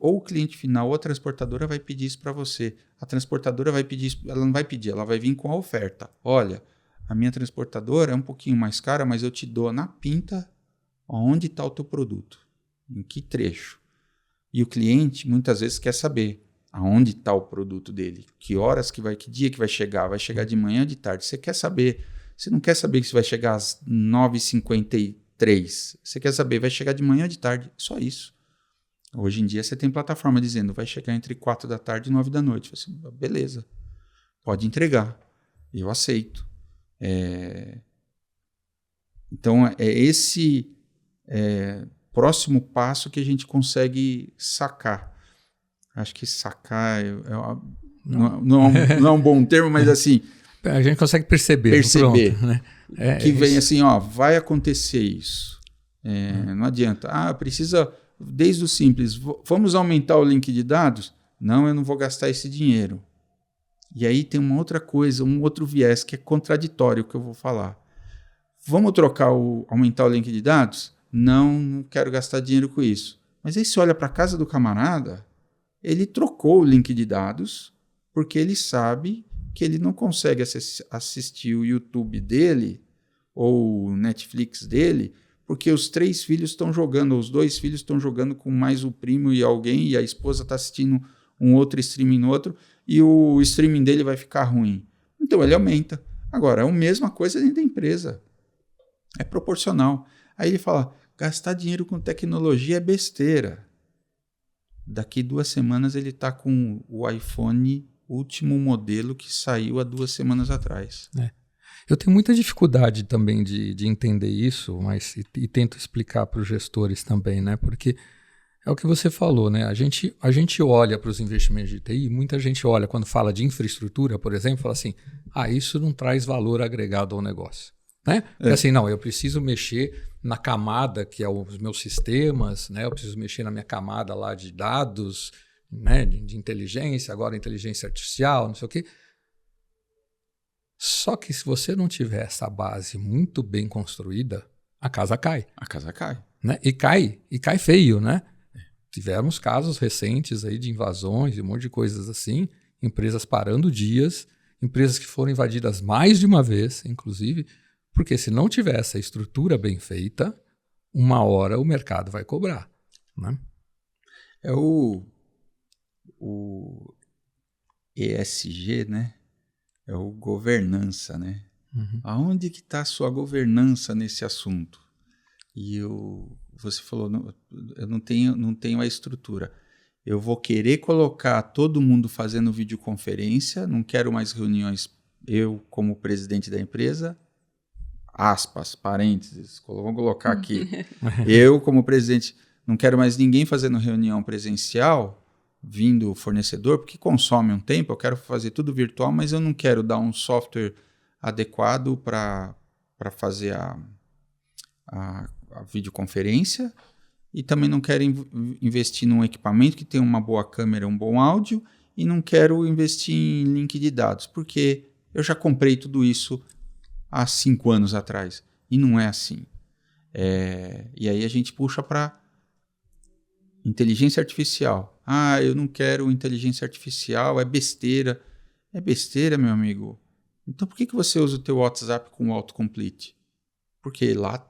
Ou o cliente final ou a transportadora vai pedir isso para você. A transportadora vai pedir isso, ela não vai pedir, ela vai vir com a oferta. Olha, a minha transportadora é um pouquinho mais cara, mas eu te dou na pinta onde está o teu produto, em que trecho. E o cliente muitas vezes quer saber aonde está o produto dele, que horas que dia que vai chegar de manhã ou de tarde. Você quer saber, você não quer saber se vai chegar às 9h53, você quer saber, vai chegar de manhã ou de tarde, só isso. Hoje em dia você tem plataforma dizendo, vai chegar entre 4 da tarde e 9 da noite. Você, beleza, pode entregar, eu aceito. Então, é esse próximo passo que a gente consegue sacar. Acho que sacar não é um bom termo, mas assim... A gente consegue perceber. Pronto, né? Que vem assim, vai acontecer isso. Não adianta. Precisa, desde o simples, vamos aumentar o link de dados? Não, eu não vou gastar esse dinheiro. E aí tem uma outra coisa, um outro viés que é contraditório que eu vou falar. Vamos aumentar o link de dados? Não quero gastar dinheiro com isso. Mas aí você olha para a casa do camarada, ele trocou o link de dados porque ele sabe que ele não consegue assistir o YouTube dele ou o Netflix dele porque os 3 filhos estão jogando, os 2 filhos estão jogando com mais o primo e alguém, e a esposa está assistindo um outro streaming no outro, e o streaming dele vai ficar ruim. Então ele aumenta. Agora, é a mesma coisa dentro da empresa. É proporcional. Aí ele fala, gastar dinheiro com tecnologia é besteira. Daqui 2 semanas ele está com o iPhone último modelo que saiu há 2 semanas atrás. Eu tenho muita dificuldade também de entender isso, mas e tento explicar para os gestores também, né? Porque é o que você falou, né? A gente olha para os investimentos de TI, muita gente olha quando fala de infraestrutura, por exemplo, fala assim, isso não traz valor agregado ao negócio. Né? Porque assim, não, eu preciso mexer na camada que é os meus sistemas, né? Eu preciso mexer na minha camada lá de dados, né? de inteligência, agora inteligência artificial, não sei o quê. Só que se você não tiver essa base muito bem construída, a casa cai. A casa cai. Né? E cai feio, né? tivemos casos recentes aí de invasões e um monte de coisas assim, empresas parando dias, empresas que foram invadidas mais de uma vez, inclusive, porque se não tiver essa estrutura bem feita, uma hora o mercado vai cobrar, né? É o ESG, né? É o governança, né? Uhum. Aonde que está a sua governança nesse assunto? E você falou, eu não tenho a estrutura. Eu vou querer colocar todo mundo fazendo videoconferência, não quero mais reuniões, eu como presidente da empresa, aspas, parênteses, vamos colocar aqui. Eu como presidente, não quero mais ninguém fazendo reunião presencial, vindo fornecedor, porque consome um tempo, eu quero fazer tudo virtual, mas eu não quero dar um software adequado para fazer a videoconferência e também não quero investir num equipamento que tenha uma boa câmera, um bom áudio e não quero investir em link de dados, porque eu já comprei tudo isso há 5 anos atrás e não é assim. E aí a gente puxa para inteligência artificial. Ah, eu não quero inteligência artificial, é besteira. É besteira, meu amigo. Então por que você usa o teu WhatsApp com o autocomplete? Porque lá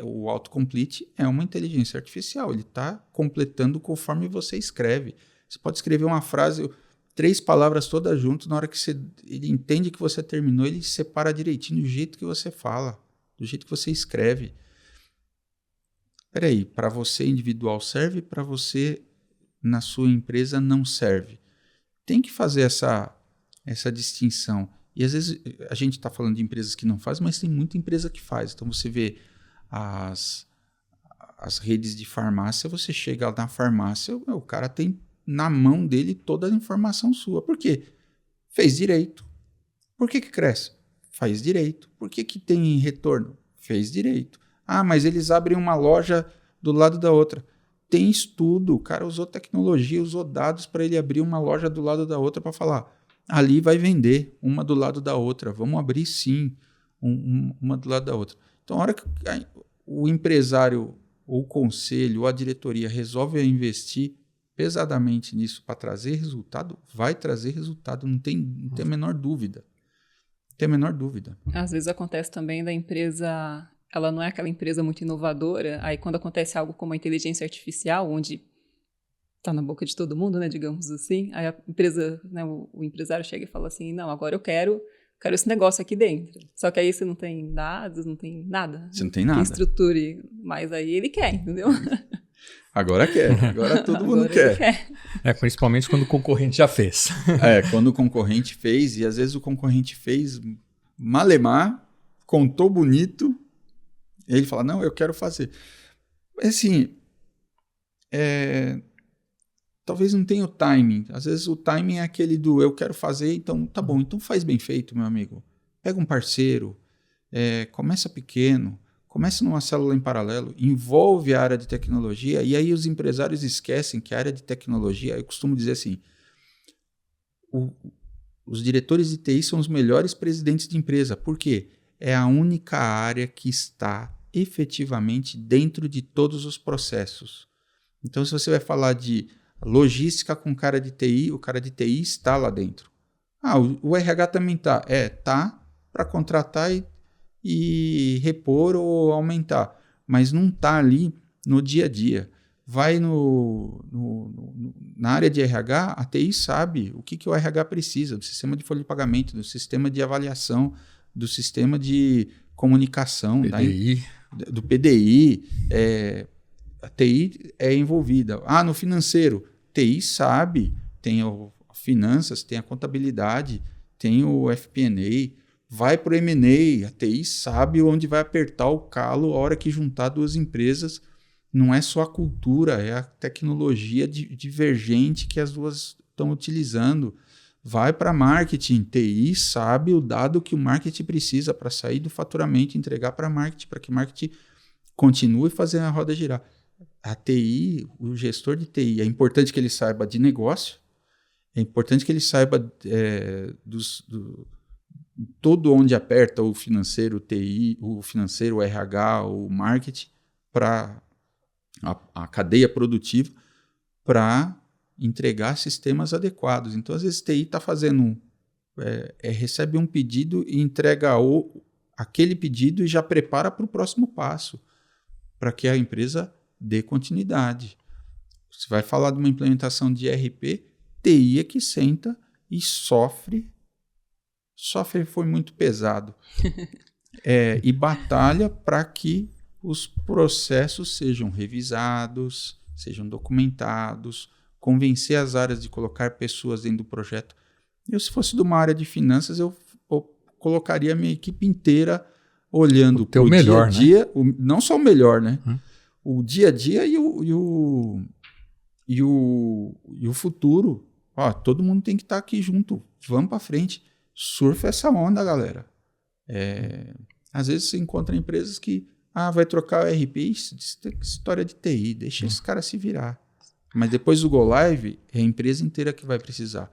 o autocomplete é uma inteligência artificial. Ele está completando conforme você escreve. Você pode escrever uma frase, 3 palavras todas juntas, na hora que ele entende que você terminou, ele separa direitinho do jeito que você fala, do jeito que você escreve. Peraí, para você individual serve, para você na sua empresa não serve. Tem que fazer essa distinção. E às vezes a gente está falando de empresas que não fazem, mas tem muita empresa que faz. Então você vê as redes de farmácia, você chega lá na farmácia, o cara tem na mão dele toda a informação sua. Por quê? Fez direito. Por que cresce? Faz direito. Por que tem retorno? Fez direito. Ah, mas eles abrem uma loja do lado da outra. Tem estudo. O cara usou tecnologia, usou dados para ele abrir uma loja do lado da outra para falar, ali vai vender uma do lado da outra. Vamos abrir sim uma do lado da outra. Então, a hora que o empresário, ou o conselho, ou a diretoria resolve investir pesadamente nisso para trazer resultado, vai trazer resultado, não tem a menor dúvida. Não tem a menor dúvida. Às vezes acontece também da empresa, ela não é aquela empresa muito inovadora, aí quando acontece algo como a inteligência artificial, onde está na boca de todo mundo, né, digamos assim, aí a empresa, né, o empresário chega e fala assim, não, agora eu quero esse negócio aqui dentro. Só que aí você não tem dados, não tem nada. Você não tem nada. Que estruture, mas aí ele quer, entendeu? Agora quer, agora todo mundo quer. Principalmente quando o concorrente já fez. Quando o concorrente fez, e às vezes o concorrente fez malemar, contou bonito, e ele fala, não, eu quero fazer. Assim, talvez não tenha o timing. Às vezes o timing é aquele do eu quero fazer, então tá bom, então faz bem feito, meu amigo. Pega um parceiro, começa pequeno, começa numa célula em paralelo, envolve a área de tecnologia, e aí os empresários esquecem que a área de tecnologia, eu costumo dizer assim, os diretores de TI são os melhores presidentes de empresa. Por quê? É a única área que está efetivamente dentro de todos os processos. Então, se você vai falar de logística com cara de TI, o cara de TI está lá dentro. O RH também está. Tá para contratar e repor ou aumentar, mas não está ali no dia a dia. Vai na área de RH, a TI sabe o que o RH precisa, do sistema de folha de pagamento, do sistema de avaliação, do sistema de comunicação, PDI. Do PDI. A TI é envolvida. No financeiro, TI sabe, tem finanças, tem a contabilidade, tem o FP&A, vai para o M&A, a TI sabe onde vai apertar o calo a hora que juntar duas empresas. Não é só a cultura, é a tecnologia divergente que as duas estão utilizando. Vai para marketing, TI sabe o dado que o marketing precisa para sair do faturamento e entregar para marketing, para que o marketing continue fazendo a roda girar. A TI, o gestor de TI, é importante que ele saiba de negócio, é importante que ele saiba todo onde aperta o financeiro, o TI, o financeiro, o RH, o marketing, para a cadeia produtiva, para entregar sistemas adequados. Então, às vezes, TI está fazendo, recebe um pedido e entrega aquele pedido e já prepara para o próximo passo, para que a empresa dê continuidade. Você vai falar de uma implementação de ERP, TI é que senta e sofre foi muito pesado. E batalha para que os processos sejam revisados, sejam documentados, convencer as áreas de colocar pessoas dentro do projeto. Eu, se fosse de uma área de finanças, eu colocaria a minha equipe inteira olhando para o dia a dia, né? Não só o melhor, né? O dia a dia e o futuro. Todo mundo tem que estar aqui junto. Vamos para frente. Surfa essa onda, galera. Às vezes você encontra empresas que vai trocar o ERP, história de TI, deixa esse cara se virar. Mas depois do Go Live, é a empresa inteira que vai precisar.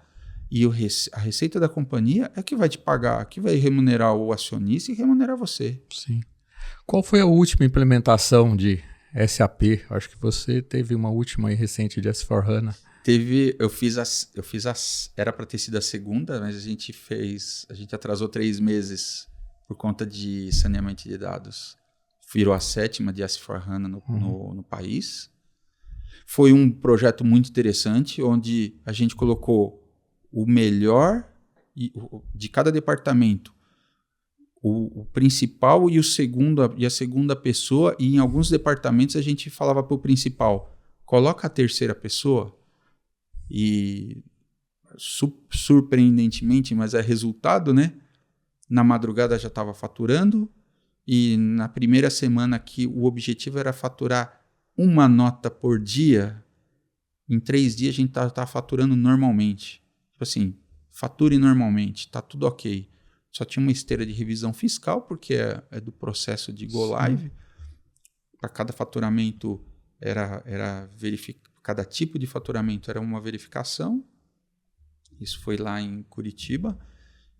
E a receita da companhia é que vai te pagar, que vai remunerar o acionista e remunerar você. Sim. Qual foi a última implementação de SAP? Acho que você teve uma última aí recente de S/4HANA. Era para ter sido a segunda, mas a gente atrasou 3 meses por conta de saneamento de dados. Virou a 7ª de S/4HANA no país. Foi um projeto muito interessante, onde a gente colocou o melhor de cada departamento, o principal e a segunda pessoa, e em alguns departamentos a gente falava para o principal, coloca a terceira pessoa, e surpreendentemente, mas é resultado, né? Na madrugada já estava faturando, e na primeira semana que o objetivo era faturar uma nota por dia, em 3 dias a gente tá faturando normalmente. Tipo assim, fature normalmente, tá tudo ok. Só tinha uma esteira de revisão fiscal, porque é do processo de Go Live. Para cada faturamento era verificado. Cada tipo de faturamento era uma verificação. Isso foi lá em Curitiba.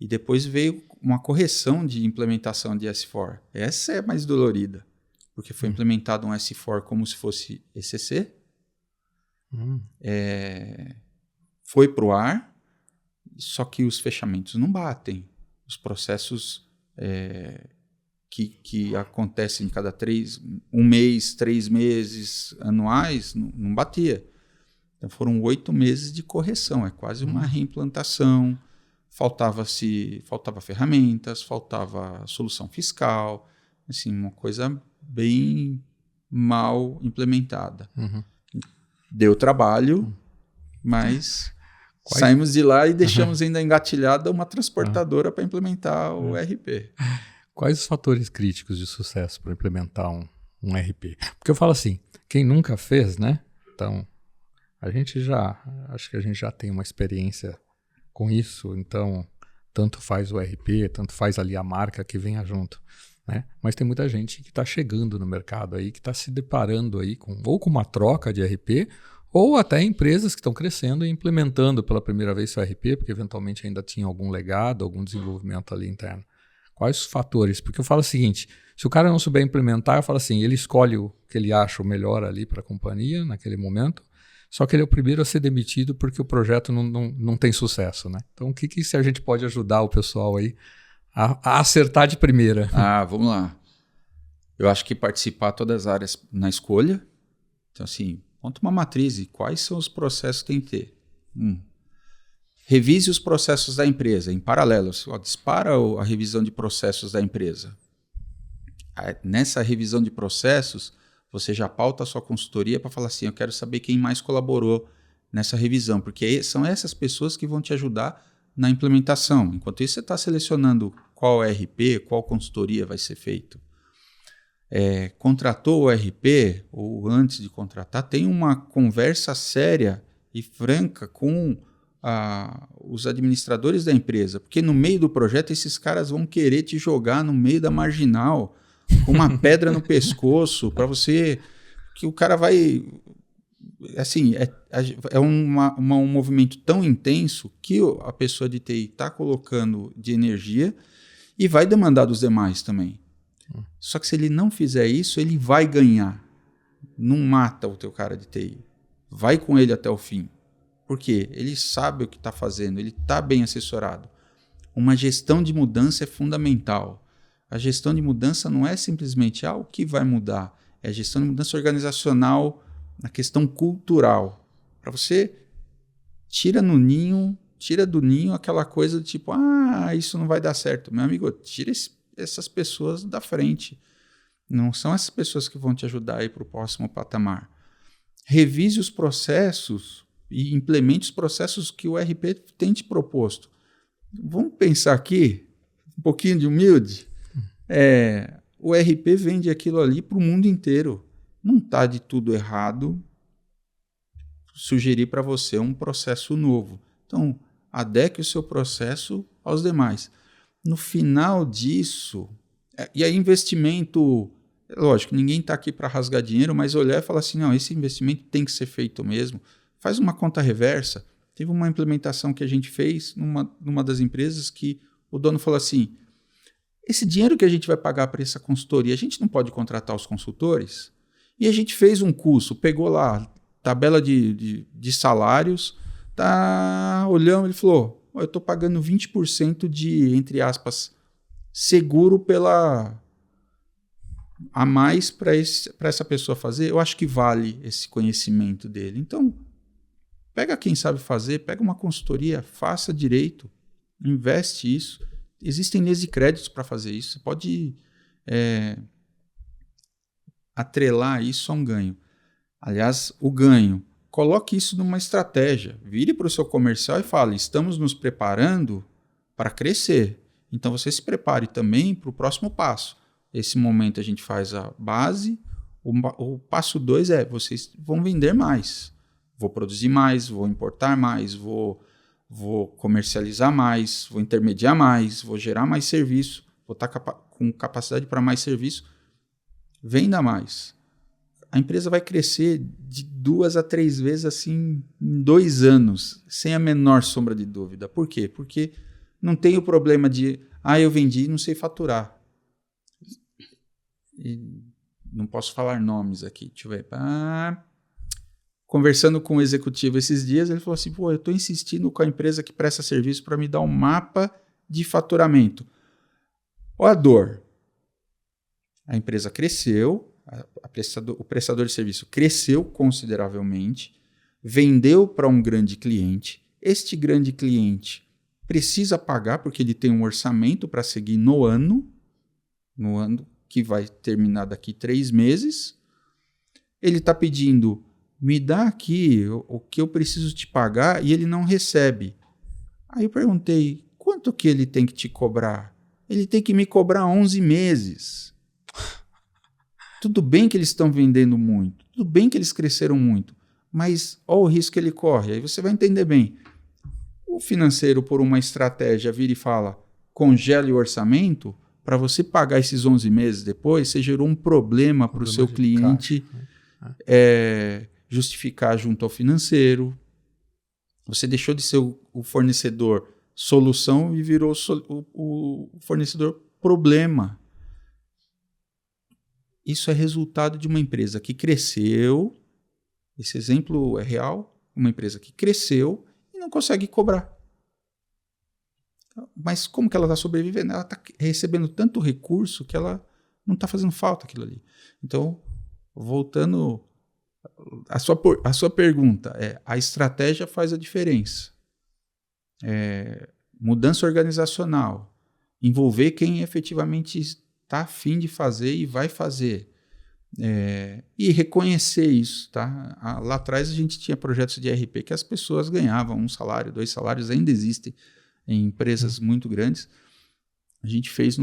E depois veio uma correção de implementação de S4. Essa é mais dolorida, porque foi implementado um S4 como se fosse ECC. Foi para o ar, só que os fechamentos não batem. Os processos que acontecem cada 1 mês, 3 meses anuais, não batia. Então foram 8 meses de correção, é quase uma reimplantação. Faltava ferramentas, faltava solução fiscal, assim, uma coisa bem mal implementada. Deu trabalho, mas saímos de lá e deixamos ainda engatilhada uma transportadora para implementar o RP. Quais os fatores críticos de sucesso para implementar um RP? Porque eu falo assim, quem nunca fez, né? Então, acho que a gente já tem uma experiência com isso, então tanto faz o RP, tanto faz ali a marca que venha junto, né? Mas tem muita gente que está chegando no mercado aí, que está se deparando aí com uma troca de RP, ou até empresas que estão crescendo e implementando pela primeira vez seu RP, porque eventualmente ainda tinha algum legado, algum desenvolvimento ali interno. Quais os fatores? Porque eu falo o seguinte, se o cara não souber implementar, eu falo assim, ele escolhe o que ele acha o melhor ali para a companhia naquele momento, só que ele é o primeiro a ser demitido porque o projeto não tem sucesso, né? Então, o que se a gente pode ajudar o pessoal aí a acertar de primeira? Vamos lá. Eu acho que participar todas as áreas na escolha. Então, assim, monta uma matriz e quais são os processos que tem que ter. Revise os processos da empresa em paralelo. Dispara a revisão de processos da empresa. Nessa revisão de processos, você já pauta a sua consultoria para falar assim, eu quero saber quem mais colaborou nessa revisão, porque são essas pessoas que vão te ajudar na implementação. Enquanto isso, você está selecionando qual RP, qual consultoria vai ser feito. Contratou o RP, ou antes de contratar, tem uma conversa séria e franca com os administradores da empresa, porque no meio do projeto esses caras vão querer te jogar no meio da marginal, com uma pedra no pescoço, para você... que o cara vai... Assim, um movimento tão intenso que a pessoa de TI está colocando de energia e vai demandar dos demais também. Só que se ele não fizer isso, ele vai ganhar. Não mata o teu cara de TI. vai com ele até o fim. Por quê? Ele sabe o que está fazendo, ele está bem assessorado. Uma gestão de mudança é fundamental. A gestão de mudança não é simplesmente o que vai mudar, é a gestão de mudança organizacional na questão cultural. Para você, tira do ninho aquela coisa do tipo, isso não vai dar certo. Meu amigo, tira essas pessoas da frente. Não são essas pessoas que vão te ajudar a ir para o próximo patamar. Revise os processos e implemente os processos que o RP tem te proposto. Vamos pensar aqui, um pouquinho de humilde. O RP vende aquilo ali para o mundo inteiro. Não está de tudo errado sugerir para você um processo novo. Então, adeque o seu processo aos demais. No final disso, e aí investimento, lógico, ninguém está aqui para rasgar dinheiro, mas olhar e falar assim, não, esse investimento tem que ser feito mesmo. Faz uma conta reversa. Teve uma implementação que a gente fez numa das empresas que o dono falou assim, esse dinheiro que a gente vai pagar para essa consultoria, a gente não pode contratar os consultores? E a gente fez um curso, pegou lá tabela de salários, olhando, ele falou, eu estou pagando 20% de, entre aspas, seguro a mais para essa pessoa fazer. Eu acho que vale esse conhecimento dele. Então, pega quem sabe fazer, pega uma consultoria, faça direito, investe isso. Existem linhas de créditos para fazer isso. Você pode atrelar isso a um ganho. Aliás, o ganho, coloque isso numa estratégia. Vire para o seu comercial e fale, estamos nos preparando para crescer. Então, você se prepare também para o próximo passo. Esse momento a gente faz a base. O passo 2 vocês vão vender mais. Vou produzir mais, vou importar mais, vou comercializar mais, vou intermediar mais, vou gerar mais serviço, vou estar com capacidade para mais serviço. Venda mais. A empresa vai crescer de 2 a 3 vezes assim em 2 anos, sem a menor sombra de dúvida. Por quê? Porque não tem o problema de, eu vendi e não sei faturar. E não posso falar nomes aqui, deixa eu ver. Conversando com o executivo esses dias, ele falou assim, eu estou insistindo com a empresa que presta serviço para me dar um mapa de faturamento. Olha a dor. A empresa cresceu, o prestador de serviço cresceu consideravelmente, vendeu para um grande cliente. Este grande cliente precisa pagar porque ele tem um orçamento para seguir no ano que vai terminar daqui 3 meses. Ele está pedindo, me dá aqui o que eu preciso te pagar, e ele não recebe. Aí eu perguntei, quanto que ele tem que te cobrar? Ele tem que me cobrar 11 meses. Tudo bem que eles estão vendendo muito, tudo bem que eles cresceram muito, mas olha o risco que ele corre. Aí você vai entender bem. O financeiro, por uma estratégia, vira e fala, congele o orçamento, para você pagar esses 11 meses depois, você gerou um problema para o seu cliente justificar junto ao financeiro. Você deixou de ser o fornecedor solução e virou o fornecedor problema. Isso é resultado de uma empresa que cresceu, esse exemplo é real, uma empresa que cresceu e não consegue cobrar. Mas como que ela está sobrevivendo? Ela está recebendo tanto recurso que ela não está fazendo falta aquilo ali. Então, voltando, a sua pergunta a estratégia faz a diferença. Mudança organizacional, envolver quem efetivamente está a fim de fazer e vai fazer. E reconhecer isso. Tá? Lá atrás a gente tinha projetos de RP que as pessoas ganhavam 1 salário, 2 salários, ainda existem em empresas muito grandes. A gente fez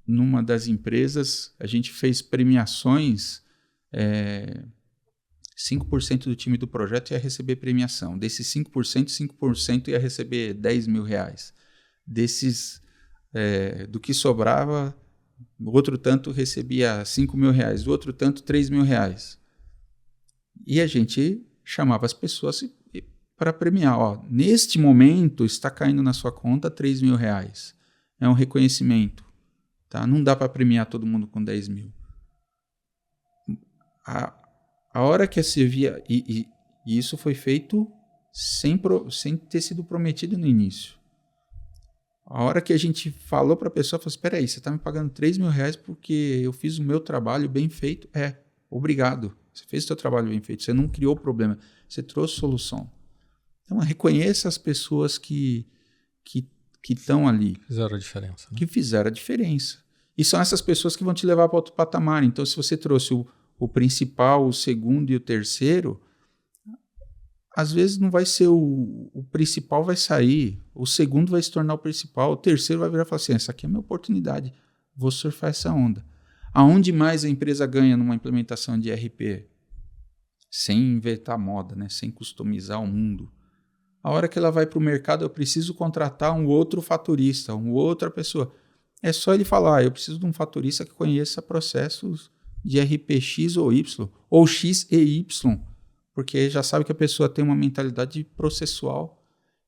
numa das empresas, a gente fez premiações, 5% do time do projeto ia receber premiação. Desses 5% ia receber 10 mil reais. Do que sobrava, o outro tanto recebia 5 mil reais, o outro tanto 3 mil reais. E a gente chamava as pessoas para premiar. Neste momento está caindo na sua conta 3 mil reais. É um reconhecimento. Tá? Não dá para premiar todo mundo com 10 mil. a hora que você via... E isso foi feito sem ter sido prometido no início. A hora que a gente falou para a pessoa, falou: espera aí, você está me pagando R$3.000 porque eu fiz o meu trabalho bem feito? Obrigado. Você fez o seu trabalho bem feito. Você não criou problema. Você trouxe solução. Então, reconheça as pessoas que estão ali. Fizeram a diferença. Né? Que fizeram a diferença. E são essas pessoas que vão te levar para outro patamar. Então, se você trouxe o principal, o segundo e o terceiro, às vezes não vai ser o principal vai sair, o segundo vai se tornar o principal, o terceiro vai virar e falar assim: essa aqui é a minha oportunidade, vou surfar essa onda. Aonde mais a empresa ganha numa implementação de ERP? Sem inventar moda, né? Sem customizar o mundo. A hora que ela vai para o mercado, eu preciso contratar um outro fatorista, uma outra pessoa. É só ele falar: eu preciso de um fatorista que conheça processos de ERP X ou Y, ou X e Y, porque já sabe que a pessoa tem uma mentalidade processual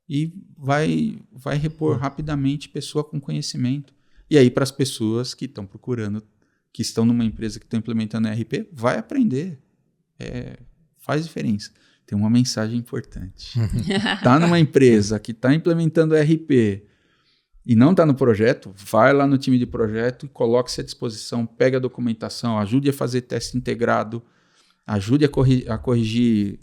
e vai repor rapidamente pessoa com conhecimento. E aí, para as pessoas que estão procurando, que estão numa empresa que está implementando ERP, vai aprender. Faz diferença. Tem uma mensagem importante. Está numa empresa que está implementando ERP e não está no projeto, vai lá no time de projeto e coloque-se à disposição, pega a documentação, ajude a fazer teste integrado, ajude a corrigir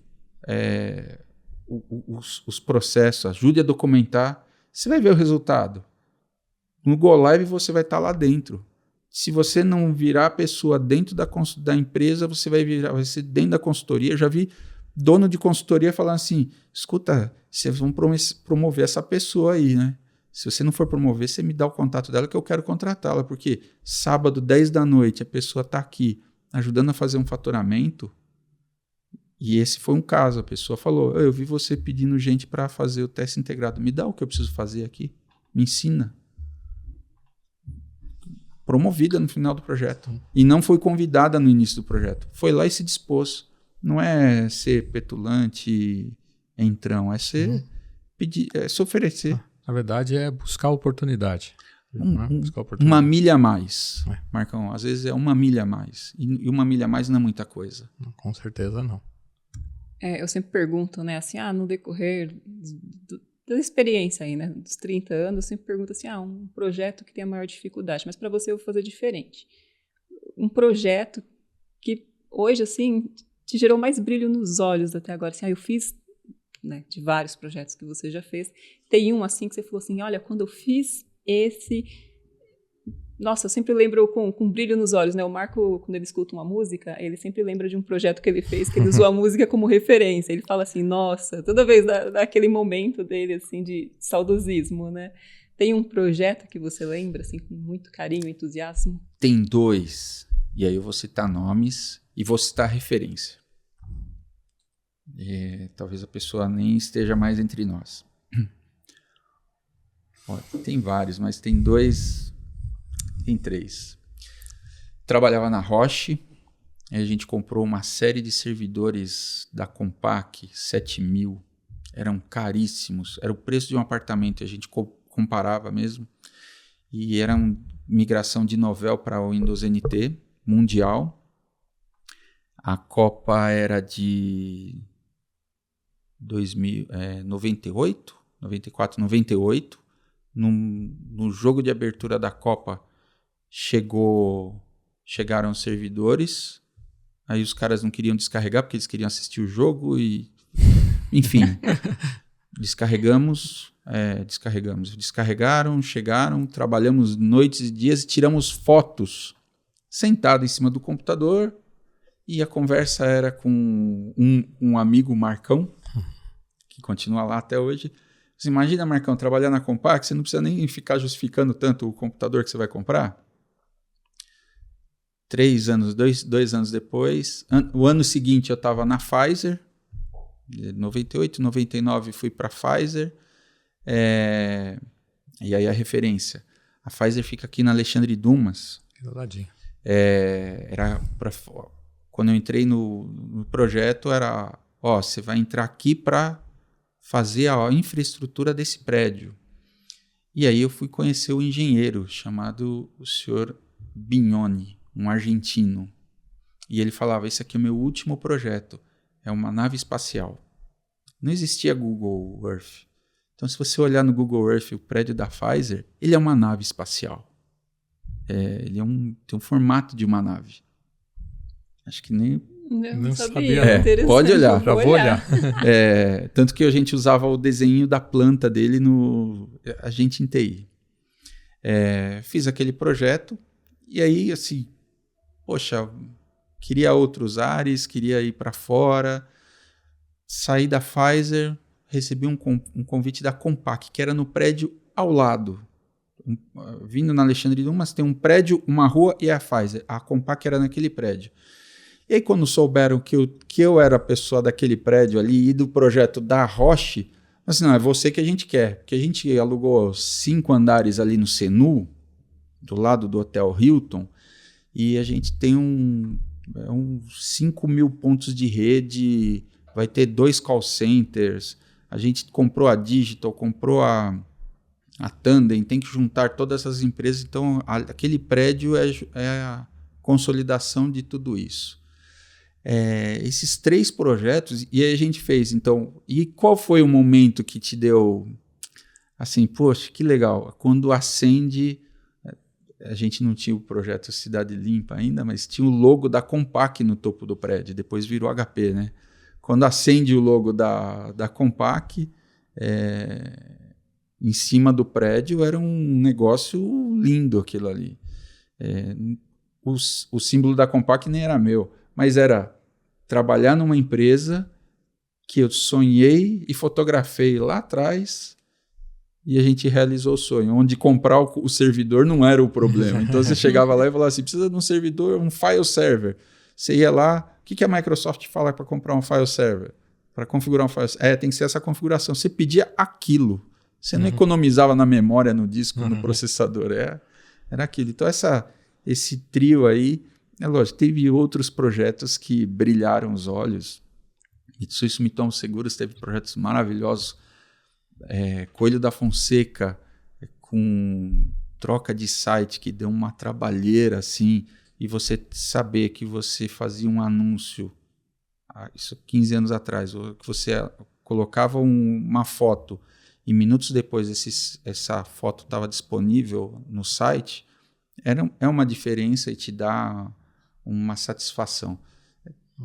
os processos, ajude a documentar. Você vai ver o resultado. No Go Live você vai estar lá dentro. Se você não virar a pessoa dentro da empresa, você vai ser dentro da consultoria. Eu já vi dono de consultoria falando assim: escuta, vocês vão promover essa pessoa aí, né? Se você não for promover, você me dá o contato dela que eu quero contratá-la, porque sábado, 10 da noite, a pessoa está aqui ajudando a fazer um faturamento. E esse foi um caso, a pessoa falou: eu vi você pedindo gente para fazer o teste integrado, me dá o que eu preciso fazer aqui, me ensina. Promovida no final do projeto. E não foi convidada no início do projeto. Foi lá e se dispôs. Não é ser petulante, entrão, é ser pedir, é se oferecer. Na verdade, é buscar oportunidade. Uma milha a mais, Marcão. Às vezes é uma milha a mais. E uma milha a mais não é muita coisa. Com certeza não. Eu sempre pergunto, né, assim, no decorrer da experiência aí, né, dos 30 anos, eu sempre pergunto assim, um projeto que tem a maior dificuldade, mas para você eu vou fazer diferente. Um projeto que hoje, assim, te gerou mais brilho nos olhos até agora. Assim, eu fiz, né, de vários projetos que você já fez, tem um assim que você falou assim: olha, quando eu fiz esse... Nossa, eu sempre lembro com brilho nos olhos, né? O Marco, quando ele escuta uma música, ele sempre lembra de um projeto que ele fez, que ele usou a música como referência. Ele fala assim: nossa, toda vez daquele momento dele, assim, de saudosismo, né? Tem um projeto que você lembra, assim, com muito carinho e entusiasmo? Tem dois. E aí eu vou citar nomes e vou citar referência. Talvez a pessoa nem esteja mais entre nós. Tem vários, mas tem dois, tem três. Trabalhava na Roche, a gente comprou uma série de servidores da Compaq, 7.000, eram caríssimos, era o preço de um apartamento, a gente comparava mesmo, e era uma migração de Novell para o Windows NT, mundial. A Copa era de 98, 94, 98. No jogo de abertura da Copa chegaram os servidores, aí os caras não queriam descarregar porque eles queriam assistir o jogo e, enfim, descarregaram, chegaram, trabalhamos noites e dias e tiramos fotos sentado em cima do computador, e a conversa era com um amigo, Marcão, que continua lá até hoje. Você imagina, Marcão, trabalhar na Compaq, você não precisa nem ficar justificando tanto o computador que você vai comprar. 2 anos depois, o ano seguinte eu estava na Pfizer, 98, 99 fui para a Pfizer, e aí a referência. A Pfizer fica aqui na Alexandre Dumas. Quando eu entrei no projeto, era, você vai entrar aqui para fazer a infraestrutura desse prédio. E aí eu fui conhecer o engenheiro chamado o senhor Bignoni, um argentino. E ele falava, esse aqui é o meu último projeto, é uma nave espacial. Não existia Google Earth. Então, se você olhar no Google Earth o prédio da Pfizer, ele é uma nave espacial. Ele tem um formato de uma nave. Acho que nem... Não sabia. Pode olhar. Já vou olhar. Tanto que a gente usava o desenho da planta dele a gente em TI. Fiz aquele projeto e aí, assim, poxa, queria outros ares, queria ir para fora. Saí da Pfizer, recebi um convite da Compaq, que era no prédio ao lado. Vindo na Alexandre Dumas, tem um prédio, uma rua e a Pfizer. A Compaq era naquele prédio. E aí, quando souberam que eu era a pessoa daquele prédio ali e do projeto da Roche, assim, não, é você que a gente quer. Porque a gente alugou 5 andares ali no Senu, do lado do Hotel Hilton, e a gente tem uns 5 mil pontos de rede, vai ter 2 call centers, a gente comprou a Digital, comprou a Tandem, tem que juntar todas essas empresas, então aquele prédio é a consolidação de tudo isso. Esses 3 projetos, e aí a gente fez, então, e qual foi o momento que te deu, assim, poxa, que legal, quando acende, a gente não tinha o projeto Cidade Limpa ainda, mas tinha o logo da Compaq no topo do prédio, depois virou HP, né? Quando acende o logo da Compaq, em cima do prédio, era um negócio lindo aquilo ali. O símbolo da Compaq nem era meu, mas era trabalhar numa empresa que eu sonhei e fotografei lá atrás e a gente realizou o sonho, onde comprar o servidor não era o problema. Então você chegava lá e falava assim, precisa de um servidor, um file server. Você ia lá, o que a Microsoft fala para comprar um file server? Para configurar um file server? Tem que ser essa configuração. Você pedia aquilo. Você não economizava na memória, no disco, no processador. Era aquilo. Então esse trio aí, lógico, teve outros projetos que brilharam os olhos. Mitsui Sumitomo Seguros teve projetos maravilhosos. Coelho da Fonseca, com troca de site, que deu uma trabalheira assim, e você saber que você fazia um anúncio, isso 15 anos atrás, que você colocava uma foto e minutos depois essa foto estava disponível no site, é uma diferença e te dá uma satisfação.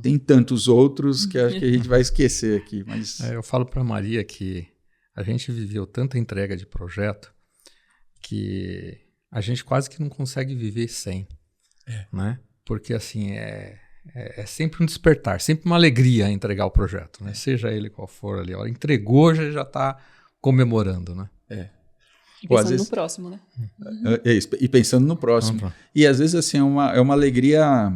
Tem tantos outros que acho que a gente vai esquecer aqui. Mas... eu falo para a Maria que a gente viveu tanta entrega de projeto que a gente quase que não consegue viver sem, né? Porque assim, é sempre um despertar, sempre uma alegria entregar o projeto, né? Seja ele qual for ali. Ó, entregou, já está comemorando, né? E pensando no próximo, né? E pensando no próximo. E às vezes assim, é uma alegria...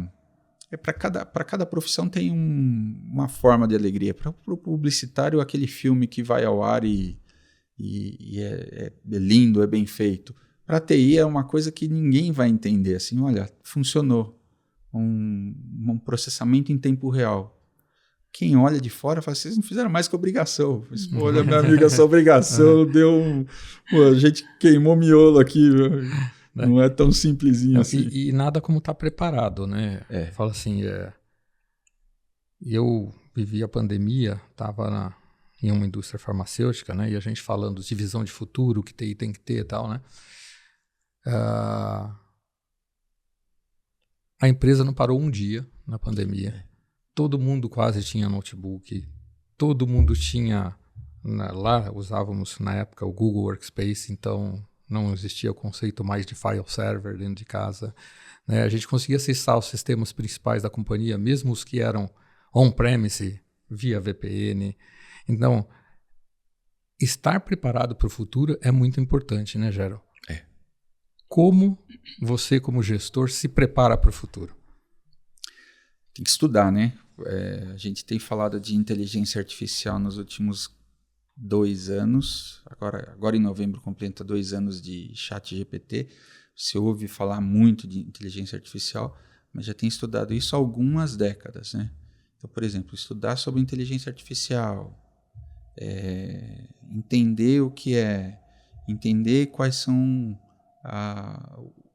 para cada profissão tem uma forma de alegria. Para o publicitário, aquele filme que vai ao ar e é lindo, é bem feito. Para a TI é uma coisa que ninguém vai entender. Assim, olha, funcionou. Um processamento em tempo real. Quem olha de fora fala, vocês não fizeram mais que obrigação. Olha, meu amigo, essa obrigação deu a gente queimou miolo aqui, não é tão simplesinho assim. E nada como estar preparado, né? Fala assim, eu vivi a pandemia, estava em uma indústria farmacêutica, né? E a gente falando de visão de futuro, o que TI tem que ter e tal, né? A empresa não parou um dia na pandemia. Todo mundo quase tinha notebook, todo mundo tinha... Lá usávamos na época o Google Workspace, então não existia o conceito mais de file server dentro de casa, né? A gente conseguia acessar os sistemas principais da companhia, mesmo os que eram on-premise, via VPN. Então, estar preparado para o futuro é muito importante, né, Gero? Como você, como gestor, se prepara para o futuro? Tem que estudar, né? A gente tem falado de inteligência artificial nos últimos 2 anos. Agora em novembro completa 2 anos de ChatGPT. Você ouve falar muito de inteligência artificial, mas já tem estudado isso há algumas décadas, né? Então, por exemplo, estudar sobre inteligência artificial, entender o que é, entender quais são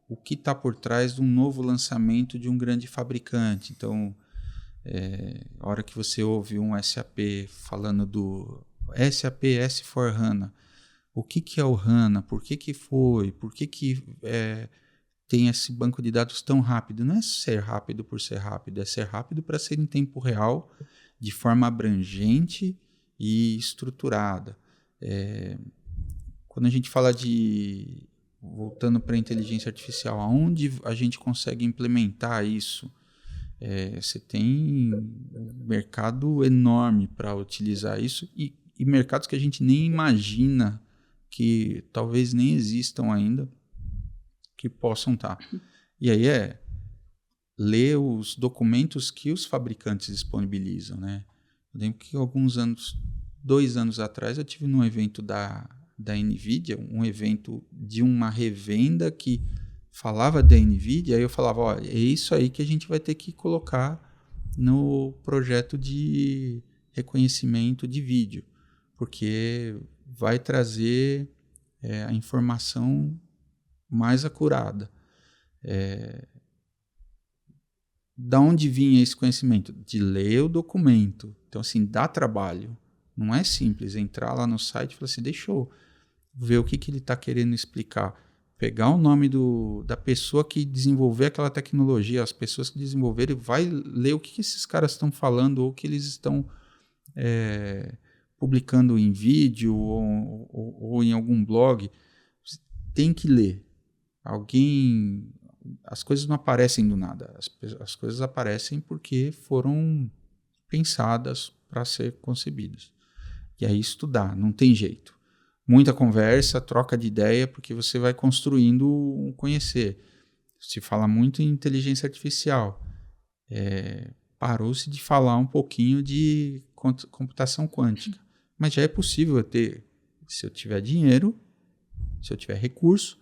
o que está por trás de um novo lançamento de um grande fabricante. Então, a hora que você ouve um SAP falando do SAP S/4HANA, o que é o HANA? Por que foi? Por que tem esse banco de dados tão rápido? Não é ser rápido por ser rápido, é ser rápido para ser em tempo real, de forma abrangente e estruturada. Quando a gente fala voltando para a inteligência artificial, aonde a gente consegue implementar isso? Você tem um mercado enorme para utilizar isso e mercados que a gente nem imagina, que talvez nem existam ainda, que possam estar. E aí ler os documentos que os fabricantes disponibilizam, né? Eu lembro que 2 anos atrás, eu tive num evento da NVIDIA, um evento de uma revenda que falava da NVIDIA, aí eu falava, é isso aí que a gente vai ter que colocar no projeto de reconhecimento de vídeo, porque vai trazer a informação mais acurada. Da onde vinha esse conhecimento? De ler o documento. Então, assim, dá trabalho. Não é simples entrar lá no site e falar assim, deixa eu ver o que ele está querendo explicar. Pegar o nome da pessoa que desenvolveu aquela tecnologia, as pessoas que desenvolveram, vai ler o que esses caras estão falando ou o que eles estão publicando em vídeo ou em algum blog. Tem que ler. As coisas não aparecem do nada. As coisas aparecem porque foram pensadas para ser concebidas. E aí estudar, não tem jeito. Muita conversa, troca de ideia, porque você vai construindo um conhecer. Se fala muito em inteligência artificial. Parou-se de falar um pouquinho de computação quântica. Mas já é possível ter, se eu tiver dinheiro, se eu tiver recurso,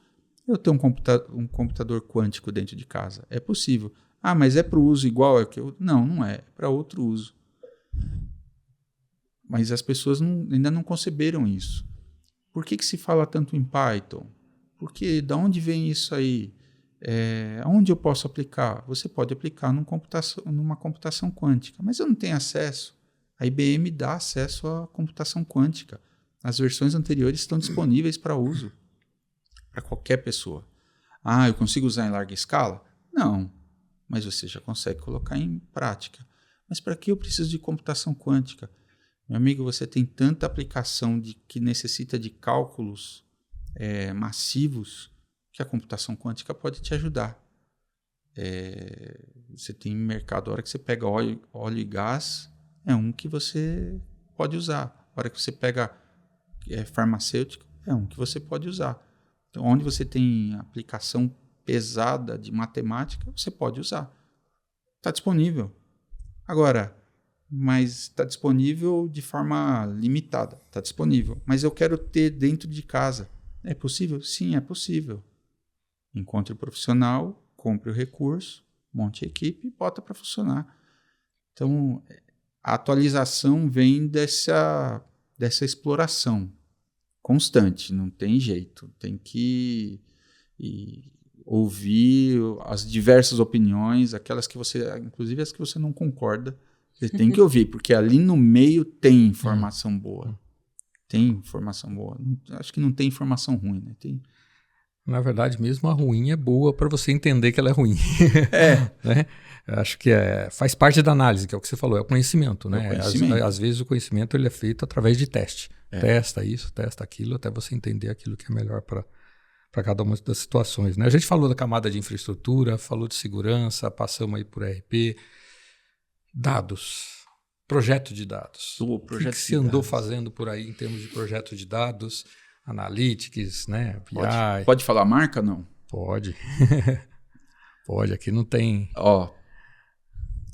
eu ter um computador quântico dentro de casa. É possível. Ah, mas é para o uso igual ao que eu... Não é. É para outro uso. Mas as pessoas ainda não conceberam isso. Por que se fala tanto em Python? Porque da onde vem isso aí? Onde eu posso aplicar? Você pode aplicar numa computação quântica, mas eu não tenho acesso. A IBM dá acesso à computação quântica. As versões anteriores estão disponíveis para uso, para qualquer pessoa. Ah, eu consigo usar em larga escala? Não, mas você já consegue colocar em prática. Mas para que eu preciso de computação quântica? Meu amigo, você tem tanta aplicação que necessita de cálculos massivos que a computação quântica pode te ajudar. Você tem mercado, a hora que você pega óleo e gás, é um que você pode usar. A hora que você pega farmacêutico, é um que você pode usar. Então, onde você tem aplicação pesada de matemática, você pode usar. Está disponível. Agora, mas está disponível de forma limitada. Está disponível. Mas eu quero ter dentro de casa. É possível? Sim, é possível. Encontre o profissional, compre o recurso, monte a equipe e bota para funcionar. Então, a atualização vem dessa exploração constante, não tem jeito. Tem que ouvir as diversas opiniões, aquelas que você, inclusive as que você não concorda, você tem que ouvir, porque ali no meio tem informação boa. Tem informação boa. Acho que não tem informação ruim, né? Na verdade, mesmo a ruim é boa para você entender que ela é ruim. Né? Acho que faz parte da análise, que é o que você falou, é o conhecimento. Né? Às vezes o conhecimento ele é feito através de teste. Testa isso, testa aquilo, até você entender aquilo que é melhor para cada uma das situações. Né? A gente falou da camada de infraestrutura, falou de segurança, passamos aí por ERP. Dados, projeto de dados. O que você andou fazendo por aí em termos de projeto de dados, Analytics, né? BI. Pode falar marca, não? Pode. Pode, aqui não tem...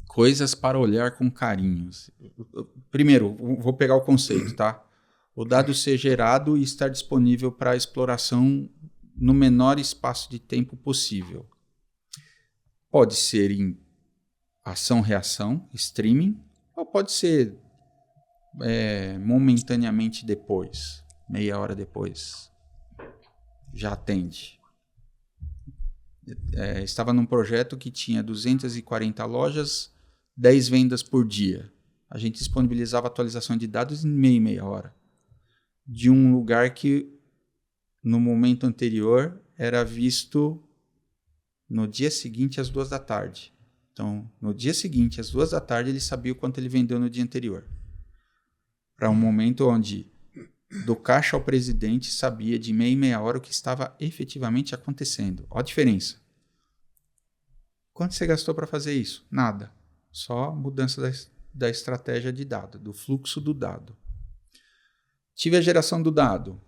Coisas para olhar com carinho. Primeiro, vou pegar o conceito, tá? O dado ser gerado e estar disponível para exploração no menor espaço de tempo possível. Pode ser em ação-reação, streaming, ou pode ser momentaneamente depois, meia hora depois, já atende. estava num projeto que tinha 240 lojas, 10 vendas por dia. A gente disponibilizava atualização de dados em meia hora. De um lugar que, no momento anterior, era visto no dia seguinte, às 2 da tarde. Então, no dia seguinte, às 2 da tarde, ele sabia o quanto ele vendeu no dia anterior. Para um momento onde, do caixa ao presidente, sabia de meia hora o que estava efetivamente acontecendo. Olha a diferença. Quanto você gastou para fazer isso? Nada. Só mudança da estratégia de dado, do fluxo do dado. Tive a geração do dado.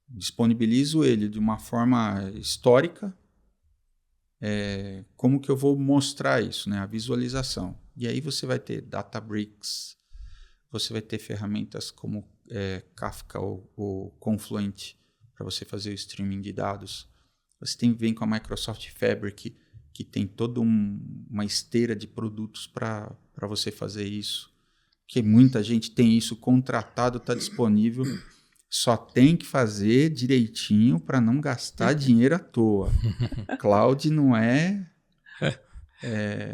Disponibilizo ele de uma forma histórica. Como que eu vou mostrar isso, né? A visualização. E aí você vai ter Databricks, você vai ter ferramentas como Kafka ou Confluent para você fazer o streaming de dados. Você vem com a Microsoft Fabric, que tem toda uma esteira de produtos para você fazer isso. Porque muita gente tem isso contratado, está disponível. Só tem que fazer direitinho para não gastar dinheiro à toa. Cloud não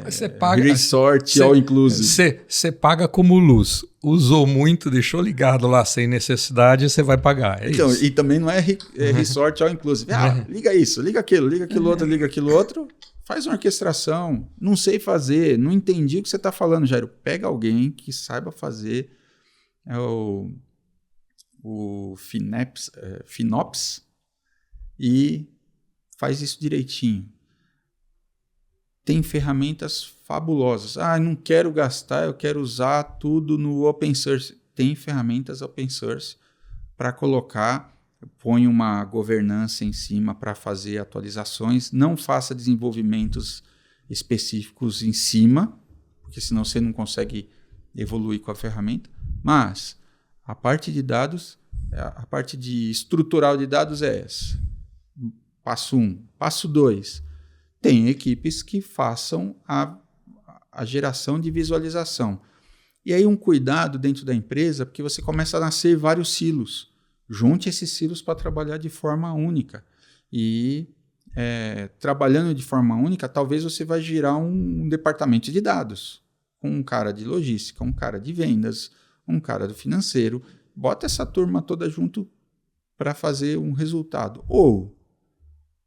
você paga, resort all inclusive. Você paga como luz. Usou muito, deixou ligado lá sem necessidade, você vai pagar. Então, isso. E também não é resort all inclusive. Liga isso, liga aquilo outro. Faz uma orquestração. Não sei fazer, não entendi o que você está falando, Jairo. Pega alguém que saiba fazer o FinOps e faz isso direitinho. Tem ferramentas fabulosas. Não quero gastar, eu quero usar tudo no open source. Tem ferramentas open source para colocar, põe uma governança em cima para fazer atualizações. Não faça desenvolvimentos específicos em cima, porque senão você não consegue evoluir com a ferramenta. Mas a parte de dados, a parte de estrutural de dados é essa. Passo 1. Passo 2. Tem equipes que façam a geração de visualização. E aí um cuidado dentro da empresa, porque você começa a nascer vários silos. Junte esses silos para trabalhar de forma única. E trabalhando de forma única, talvez você vai girar um departamento de dados. Com um cara de logística, um cara de vendas, um cara do financeiro. Bota essa turma toda junto para fazer um resultado. Ou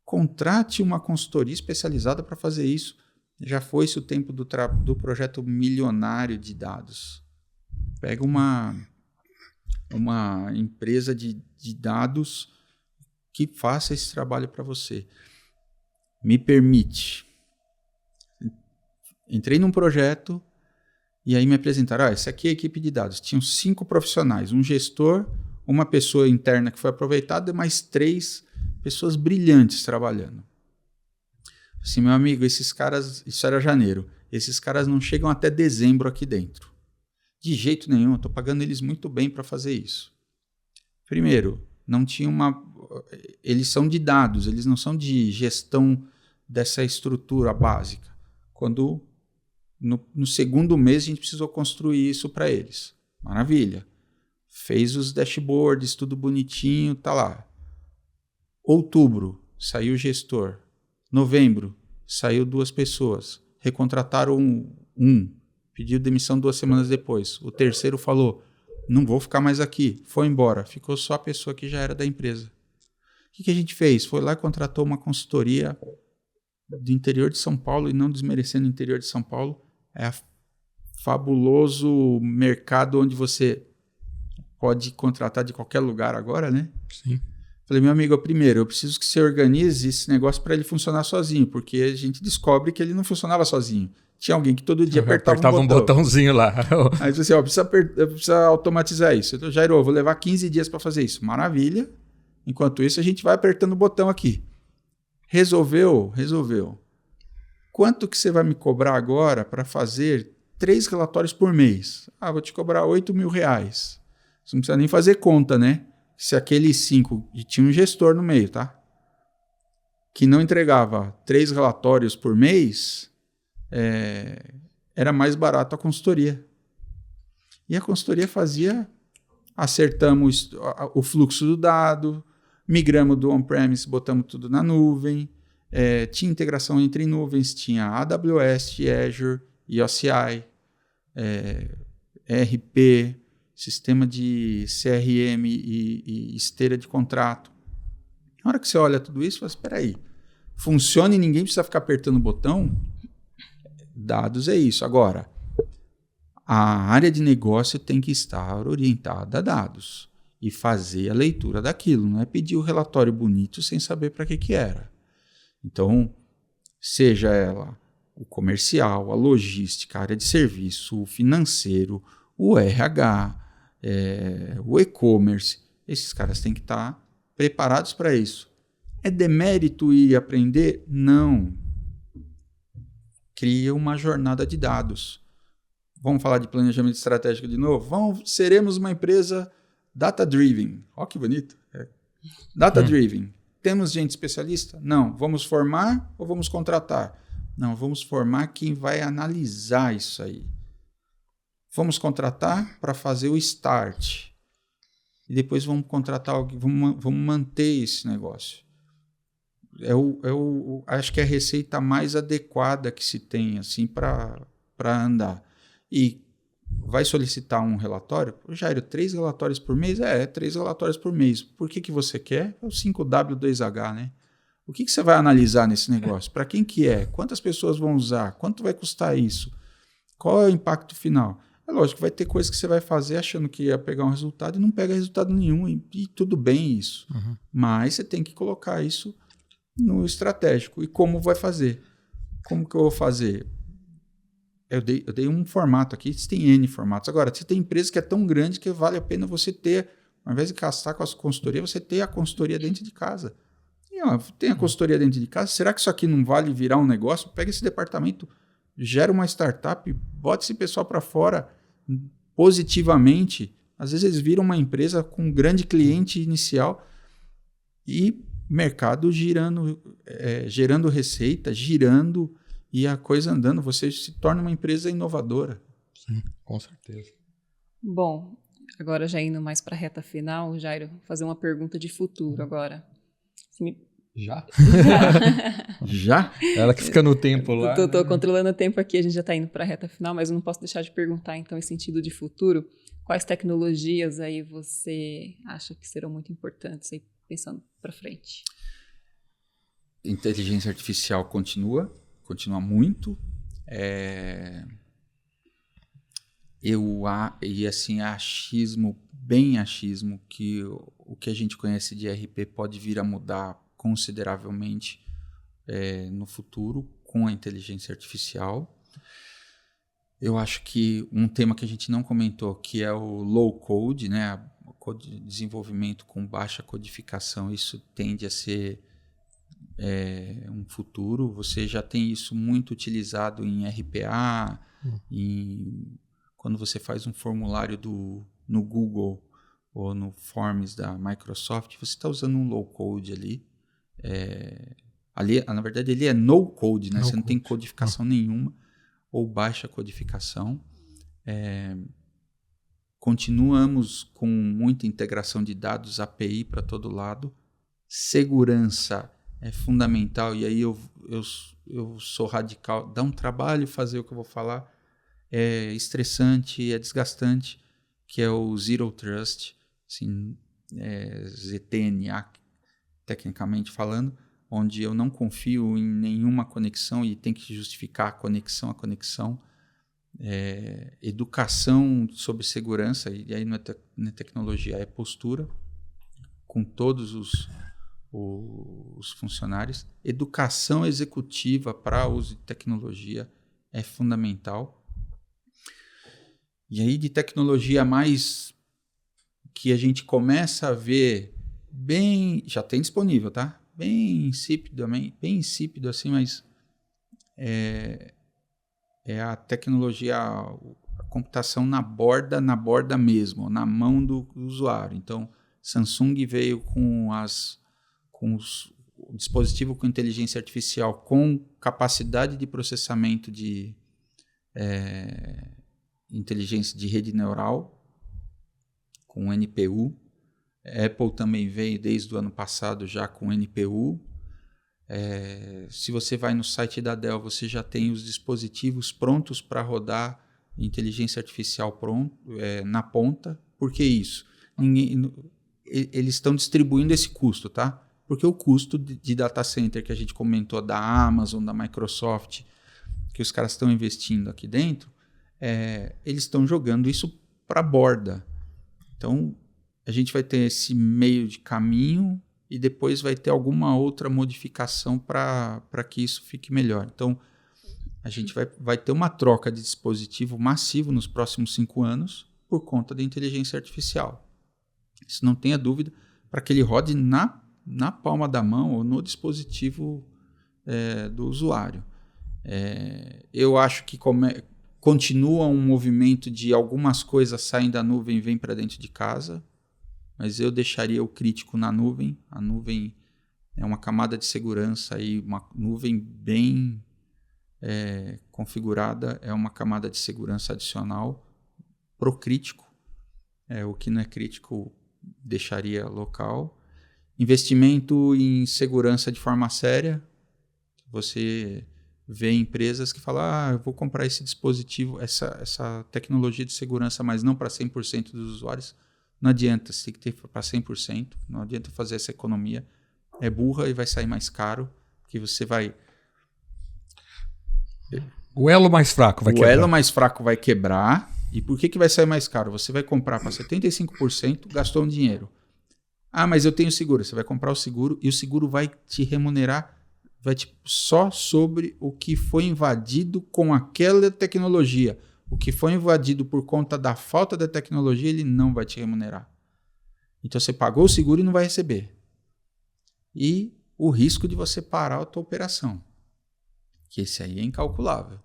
contrate uma consultoria especializada para fazer isso. Já foi-se o tempo do projeto milionário de dados. Pega uma empresa de dados que faça esse trabalho para você. Me permite. Entrei num projeto e aí me apresentaram, essa aqui é a equipe de dados. Tinham 5 profissionais, um gestor, uma pessoa interna que foi aproveitada e mais 3 pessoas brilhantes trabalhando. Assim, meu amigo, esses caras, isso era janeiro, esses caras não chegam até dezembro aqui dentro. De jeito nenhum, eu estou pagando eles muito bem para fazer isso. Primeiro, não tinha eles são de dados, eles não são de gestão dessa estrutura básica. Quando no segundo mês a gente precisou construir isso para eles. Maravilha. Fez os dashboards, tudo bonitinho, tá lá. Outubro, saiu o gestor. Novembro, saiu 2 pessoas. Recontrataram um. Pediu demissão 2 semanas depois. O terceiro falou, não vou ficar mais aqui. Foi embora. Ficou só a pessoa que já era da empresa. O que a gente fez? Foi lá e contratou uma consultoria do interior de São Paulo, e não desmerecendo o interior de São Paulo. É fabuloso mercado onde você pode contratar de qualquer lugar agora, né? Sim. Falei, meu amigo, primeiro, eu preciso que você organize esse negócio para ele funcionar sozinho, porque a gente descobre que ele não funcionava sozinho. Tinha alguém que todo dia apertava um botãozinho lá. Aí você precisa automatizar isso. Então, Jairo, eu vou levar 15 dias para fazer isso. Maravilha. Enquanto isso, a gente vai apertando o botão aqui. Resolveu? Resolveu. Quanto que você vai me cobrar agora para fazer 3 relatórios por mês? Vou te cobrar R$8.000. Você não precisa nem fazer conta, né? Se aqueles 5, e tinha um gestor no meio, tá? Que não entregava 3 relatórios por mês, era mais barato a consultoria. E a consultoria fazia, acertamos o fluxo do dado, migramos do on-premise, botamos tudo na nuvem, tinha integração entre nuvens, tinha AWS, Azure, OCI, ERP, sistema de CRM e esteira de contrato. Na hora que você olha tudo isso, você fala, espera aí, funciona e ninguém precisa ficar apertando o botão? Dados é isso. Agora, a área de negócio tem que estar orientada a dados e fazer a leitura daquilo, não é pedir o relatório bonito sem saber para que era. Então, seja ela o comercial, a logística, a área de serviço, o financeiro, o RH, o e-commerce, esses caras têm que estar preparados para isso. É demérito ir aprender? Não. Cria uma jornada de dados. Vamos falar de planejamento estratégico de novo? Seremos uma empresa data-driven. Olha que bonito. Data-driven. Temos gente especialista? Não. Vamos formar ou vamos contratar? Não, vamos formar quem vai analisar isso aí. Vamos contratar para fazer o start. E depois vamos contratar alguém, vamos manter esse negócio. Acho que é a receita mais adequada que se tem assim, para andar. E vai solicitar um relatório? Jairo, 3 relatórios por mês? 3 relatórios por mês. Por que você quer? É o 5W2H, né? O que você vai analisar nesse negócio? Para quem que é? Quantas pessoas vão usar? Quanto vai custar isso? Qual é o impacto final? É lógico que vai ter coisas que você vai fazer achando que ia pegar um resultado e não pega resultado nenhum. E tudo bem isso. Uhum. Mas você tem que colocar isso no estratégico. E como vai fazer? Como que eu vou fazer? Eu dei um formato aqui, você tem N formatos. Agora, você tem empresa que é tão grande que vale a pena você ter, ao invés de gastar com a consultoria, você ter a consultoria dentro de casa. E, tem a consultoria dentro de casa, será que isso aqui não vale virar um negócio? Pega esse departamento, gera uma startup, bota esse pessoal para fora positivamente. Às vezes eles viram uma empresa com um grande cliente inicial e mercado gerando receita, girando e a coisa andando. Você se torna uma empresa inovadora. Sim, com certeza. Bom, agora já indo mais para a reta final, Jairo, vou fazer uma pergunta de futuro agora. Já? Já? Ela que fica no tempo lá. Tô controlando o tempo aqui, a gente já está indo para a reta final, mas eu não posso deixar de perguntar, então, em sentido de futuro, quais tecnologias aí você acha que serão muito importantes aí, pensando para frente? Inteligência artificial continua muito. E assim, bem achismo, que o que a gente conhece de ERP pode vir a mudar consideravelmente no futuro com a inteligência artificial. Eu acho que um tema que a gente não comentou, que é o low code, né, desenvolvimento com baixa codificação, isso tende a ser um futuro. Você já tem isso muito utilizado em RPA, quando você faz um formulário no Google ou no Forms da Microsoft, você está usando um low code ali. Na verdade, ele é no code, né? Você não tem codificação nenhuma ou baixa codificação. Continuamos com muita integração de dados, API para todo lado. Segurança é fundamental, e aí eu sou radical. Dá um trabalho fazer o que eu vou falar. É estressante, é desgastante, que é o Zero Trust, assim, ZTNA, tecnicamente falando, onde eu não confio em nenhuma conexão e tem que justificar a conexão. Educação sobre segurança, e aí não é tecnologia, é postura, com todos os funcionários. Educação executiva para uso de tecnologia é fundamental. E aí de tecnologia mais que a gente começa a ver já tem disponível, tá? Bem insípido assim, mas é a tecnologia, a computação na borda mesmo, na mão do usuário. Então, Samsung veio com o dispositivo com inteligência artificial, com capacidade de processamento de inteligência de rede neural, com NPU. Apple também veio desde o ano passado já com NPU. Se você vai no site da Dell, você já tem os dispositivos prontos para rodar inteligência artificial na ponta. Por que isso? Eles estão distribuindo esse custo, tá? Porque o custo de data center que a gente comentou da Amazon, da Microsoft, que os caras estão investindo aqui dentro, eles estão jogando isso para a borda. Então, a gente vai ter esse meio de caminho e depois vai ter alguma outra modificação para que isso fique melhor. Então, a gente vai ter uma troca de dispositivo massivo nos próximos 5 anos por conta da inteligência artificial. Isso não tenha dúvida, para que ele rode na palma da mão ou no dispositivo do usuário. Eu acho que continua um movimento de algumas coisas saem da nuvem e vêm para dentro de casa, mas eu deixaria o crítico na nuvem. A nuvem é uma camada de segurança e uma nuvem bem configurada é uma camada de segurança adicional para o crítico. O que não é crítico deixaria local. Investimento em segurança de forma séria. Você vê empresas que falam, eu vou comprar esse dispositivo, essa tecnologia de segurança, mas não para 100% dos usuários. Não adianta, você tem que ter para 100%. Não adianta fazer essa economia. É burra e vai sair mais caro, porque você vai... O elo mais fraco vai quebrar. O elo mais fraco vai quebrar. E por que vai sair mais caro? Você vai comprar para 75%, gastou um dinheiro. Mas eu tenho seguro. Você vai comprar o seguro e o seguro vai te remunerar só sobre o que foi invadido com aquela tecnologia. O que foi invadido por conta da falta da tecnologia, ele não vai te remunerar. Então você pagou o seguro e não vai receber. E o risco de você parar a tua operação. Que esse aí é incalculável.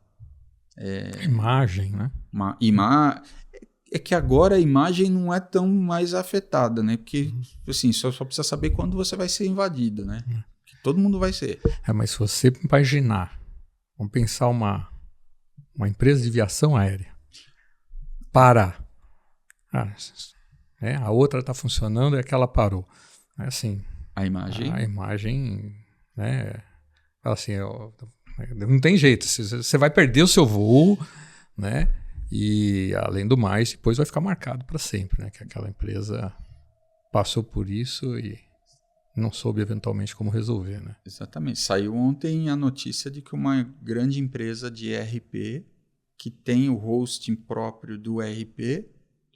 Imagem, né? É que agora a imagem não é tão mais afetada, né? Porque assim, só precisa saber quando você vai ser invadido, né? Todo mundo vai ser. Mas se você imaginar, vamos pensar uma empresa de aviação aérea, parar. A outra está funcionando e aquela parou. Assim, a imagem, né? Assim, não tem jeito. Você vai perder o seu voo, né? E, além do mais, depois vai ficar marcado para sempre, né? Que aquela empresa passou por isso e não soube eventualmente como resolver, né? Exatamente. Saiu ontem a notícia de que uma grande empresa de ERP que tem o hosting próprio do ERP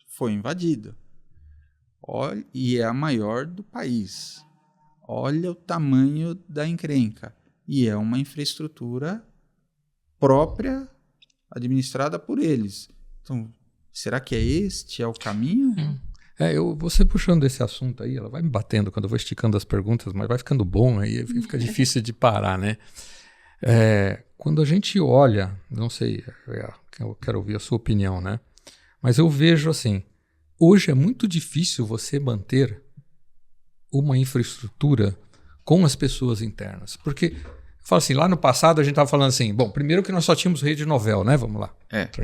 foi invadida. E é a maior do país. Olha o tamanho da encrenca. E é uma infraestrutura própria, administrada por eles. Então, será que este é o caminho? Você puxando esse assunto aí, ela vai me batendo quando eu vou esticando as perguntas, mas vai ficando bom, aí fica difícil de parar, né? Quando a gente olha, não sei, eu quero ouvir a sua opinião, né? Mas eu vejo assim, hoje é muito difícil você manter uma infraestrutura com as pessoas internas, porque eu falo assim, lá no passado a gente estava falando assim, bom, primeiro que nós só tínhamos rede Novell, né? Vamos lá.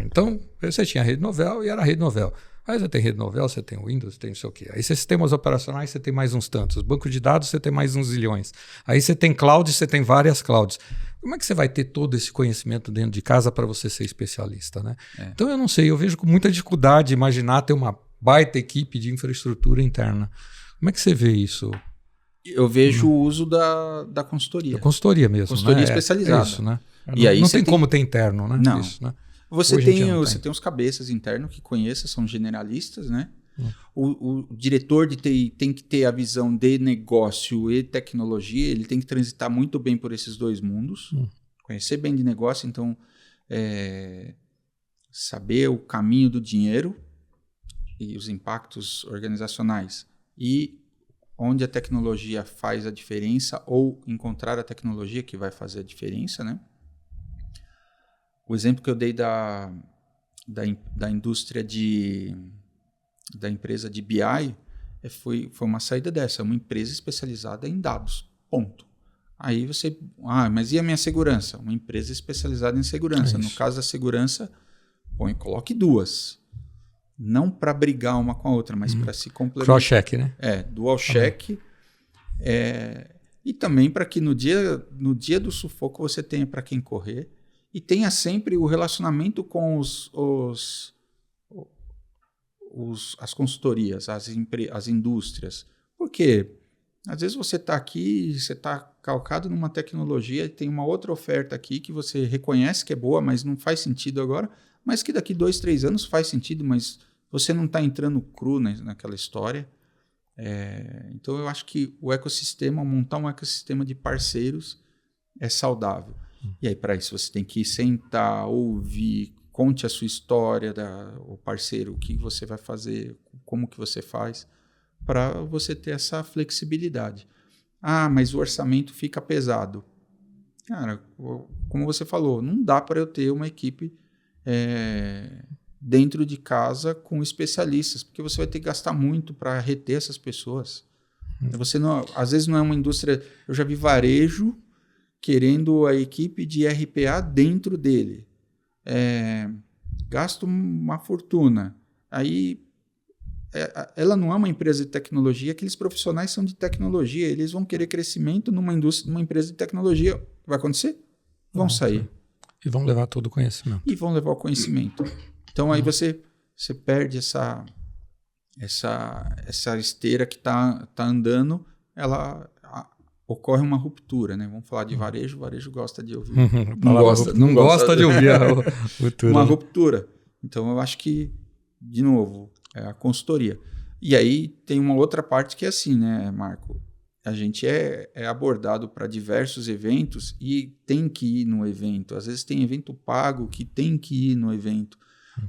Então, você tinha rede Novell e era rede Novell. Aí você tem rede Novell, você tem Windows, você tem não sei o quê. Aí sistemas operacionais, você tem mais uns tantos. Banco de dados, você tem mais uns zilhões. Aí você tem cloud, você tem várias clouds. Como é que você vai ter todo esse conhecimento dentro de casa para você ser especialista, né? Então, eu não sei, eu vejo com muita dificuldade imaginar ter uma baita equipe de infraestrutura interna. Como é que você vê isso? Eu vejo o uso da consultoria. Da consultoria mesmo, consultoria né? especializada. Isso, né? E aí não tem como ter interno, né? Não. Isso, né? Você tem os cabeças internos que conheçam, são generalistas, né? O diretor de TI tem que ter a visão de negócio e tecnologia, ele tem que transitar muito bem por esses dois mundos, conhecer bem de negócio, então saber o caminho do dinheiro e os impactos organizacionais e onde a tecnologia faz a diferença ou encontrar a tecnologia que vai fazer a diferença, né? O exemplo que eu dei da indústria da empresa de BI foi uma saída dessa, uma empresa especializada em dados, ponto. Aí você, mas e a minha segurança? Uma empresa especializada em segurança. No caso da segurança, coloque duas. Não para brigar uma com a outra, mas para se complementar. Cross-check, né? Dual check. E também para que no dia do sufoco você tenha para quem correr e tenha sempre o relacionamento com as consultorias, as indústrias. Por quê? Às vezes você está aqui, você está calcado numa tecnologia e tem uma outra oferta aqui que você reconhece que é boa, mas não faz sentido agora, mas que daqui 2, 3 anos faz sentido, mas você não está entrando cru naquela história. Então eu acho que montar um ecossistema de parceiros é saudável. E aí para isso você tem que sentar, ouvir, conte a sua história, o parceiro, o que você vai fazer, como que você faz, para você ter essa flexibilidade. Mas o orçamento fica pesado. Cara, como você falou, não dá para eu ter uma equipe dentro de casa com especialistas, porque você vai ter que gastar muito para reter essas pessoas. Você não, às vezes não é uma indústria... Eu já vi varejo querendo a equipe de RPA dentro dele. Gasto uma fortuna. Aí, ela não é uma empresa de tecnologia, aqueles profissionais são de tecnologia, eles vão querer crescimento numa indústria, numa empresa de tecnologia. O que vai acontecer? Vão sair. E vão levar todo o conhecimento. E vão levar o conhecimento. Então, aí você perde essa esteira que está andando, ocorre uma ruptura, né? Vamos falar de varejo, o varejo gosta de ouvir. Não gosta de ouvir a ruptura. Uma ruptura. Então, eu acho que, de novo, é a consultoria. E aí tem uma outra parte que é assim, né, Marco? A gente é abordado para diversos eventos e tem que ir no evento. Às vezes tem evento pago que tem que ir no evento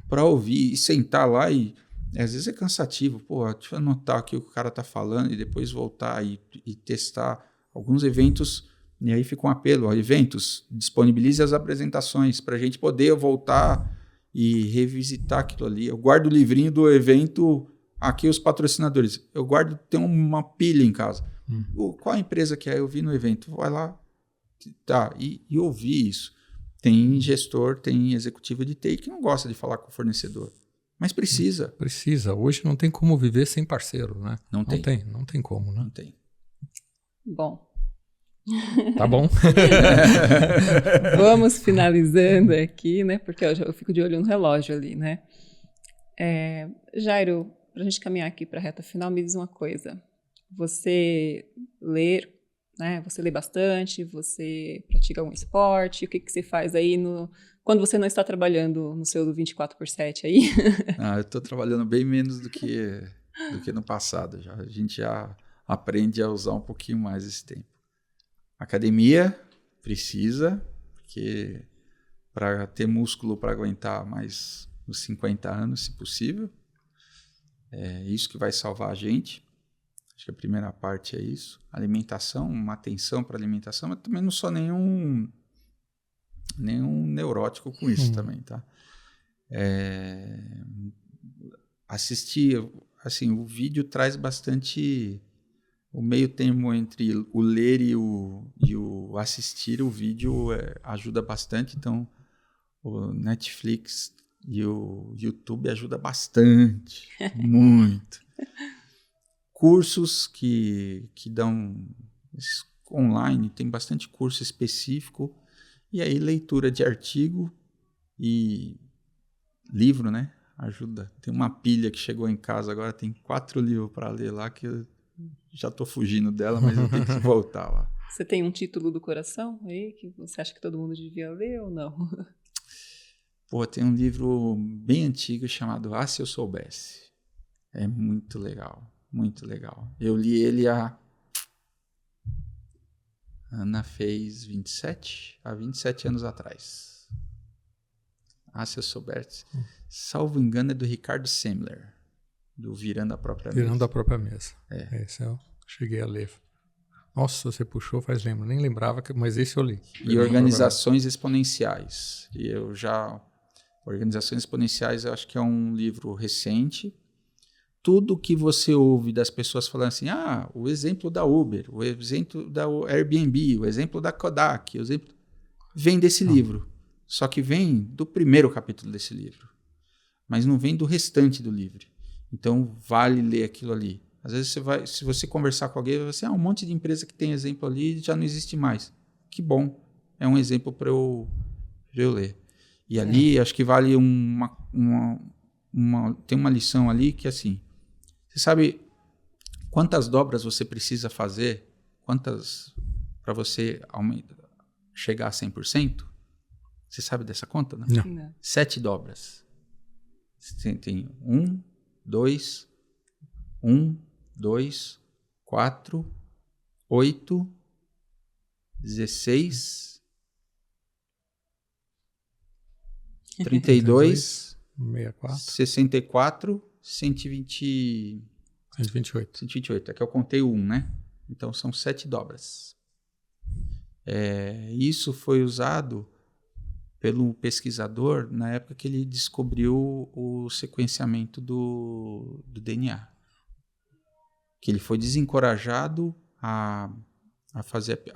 para ouvir e sentar lá e às vezes é cansativo. Pô, deixa eu anotar o que o cara está falando e depois voltar e testar. Alguns eventos, e aí fica um apelo, eventos, disponibilize as apresentações para a gente poder voltar e revisitar aquilo ali. Eu guardo o livrinho do evento, aqui os patrocinadores, tenho uma pilha em casa. Qual a empresa que eu vi no evento? Vai lá e ouvir isso. Tem gestor, tem executivo de TI que não gosta de falar com o fornecedor, mas precisa. Precisa. Hoje não tem como viver sem parceiro, né? Não tem como, né? Não tem. Bom. Tá bom. Vamos finalizando aqui, né? Porque eu fico de olho no relógio ali, né? Jairo, para a gente caminhar aqui para a reta final, me diz uma coisa. Você lê, né? Você lê bastante, você pratica algum esporte? O que você faz aí quando você não está trabalhando no seu 24/7 aí? Eu estou trabalhando bem menos do que no passado. A gente já aprende a usar um pouquinho mais esse tempo. Academia precisa, porque para ter músculo para aguentar mais uns 50 anos, se possível. É isso que vai salvar a gente. Acho que a primeira parte é isso. Alimentação, uma atenção para alimentação, mas também não sou nenhum neurótico com isso também, tá? Assistir, assim, o vídeo traz bastante... O meio termo entre o ler e o assistir o vídeo ajuda bastante. Então, o Netflix e o YouTube ajuda bastante, muito. Cursos que dão online, tem bastante curso específico. E aí, leitura de artigo e livro, né? Ajuda. Tem uma pilha que chegou em casa agora, tem 4 livros para ler lá que eu já estou fugindo dela, mas eu tenho que voltar lá. Você tem um título do coração aí que você acha que todo mundo devia ler ou não? Pô, tem um livro bem antigo chamado Se Eu Soubesse. É muito legal, muito legal. Eu li ele Ana fez 27 anos atrás. Se Eu Soubesse. Salvo engano é do Ricardo Semler. Do Virando a Própria Mesa. Virando a Própria Mesa. Esse eu cheguei a ler. Nossa, você puxou, faz lembro. Nem lembrava, mas esse eu li. E Organizações Exponenciais. Organizações Exponenciais eu acho que é um livro recente. Tudo que você ouve das pessoas falando assim, o exemplo da Uber, o exemplo da Airbnb, o exemplo da Kodak, vem desse livro. Só que vem do primeiro capítulo desse livro. Mas não vem do restante do livro. Então, vale ler aquilo ali. Às vezes se você conversar com alguém, você um monte de empresa que tem exemplo ali já não existe mais. Que bom, é um exemplo para eu ler. E ali acho que vale tem uma lição ali que assim, você sabe quantas dobras você precisa fazer, para você chegar a 100%? Você sabe dessa conta? Não? Não. 7 dobras. Você tem 2, 4, 8, 16, 32, 64, 64, 120, 128. 128. É que eu contei 1, né? Então são 7 dobras. Isso foi usado pelo pesquisador na época que ele descobriu o sequenciamento do DNA. Que ele foi desencorajado a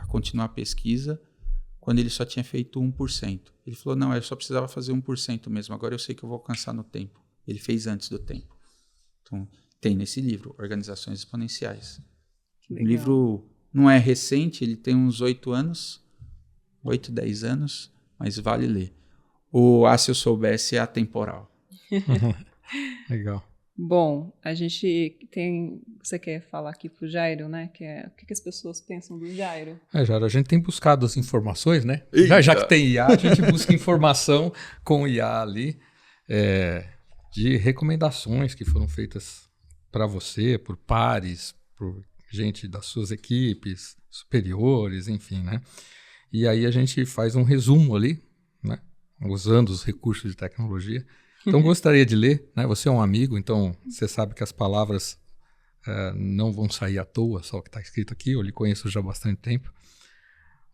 continuar a pesquisa quando ele só tinha feito 1%. Ele falou, não, eu só precisava fazer 1% mesmo, agora eu sei que eu vou alcançar no tempo. Ele fez antes do tempo. Então, tem nesse livro, Organizações Exponenciais. O livro não é recente, ele tem uns 8 anos, 8, 10 anos, mas vale ler. O Se Eu Soubesse é atemporal. Legal. Bom, a gente tem... Você quer falar aqui pro Jairo, né? O que as pessoas pensam do Jairo? Jairo, a gente tem buscado as informações, né? Eita. Já que tem IA, a gente busca informação com o IA ali, de recomendações que foram feitas para você, por pares, por gente das suas equipes, superiores, enfim, né? E aí a gente faz um resumo ali, né? Usando os recursos de tecnologia. Então, gostaria de ler, né? Você é um amigo, então você sabe que as palavras não vão sair à toa, só o que está escrito aqui, eu lhe conheço já há bastante tempo.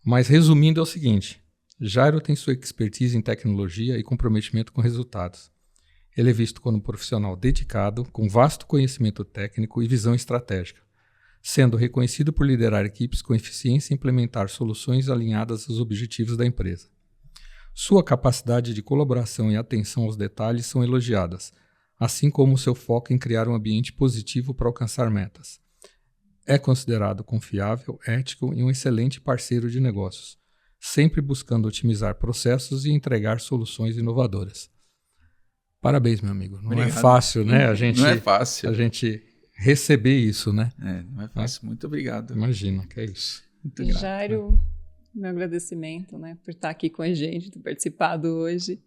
Mas, resumindo, é o seguinte: Jairo tem sua expertise em tecnologia e comprometimento com resultados. Ele é visto como um profissional dedicado, com vasto conhecimento técnico e visão estratégica, sendo reconhecido por liderar equipes com eficiência e implementar soluções alinhadas aos objetivos da empresa. Sua capacidade de colaboração e atenção aos detalhes são elogiadas, assim como seu foco em criar um ambiente positivo para alcançar metas. É considerado confiável, ético e um excelente parceiro de negócios, sempre buscando otimizar processos e entregar soluções inovadoras. Parabéns, meu amigo. Não Obrigado. É fácil, né? Não é fácil. A gente receber isso, né? Não é fácil. Muito obrigado. Imagina, que é isso. Muito grato. Jairo, meu agradecimento, né, por estar aqui com a gente, ter participado hoje,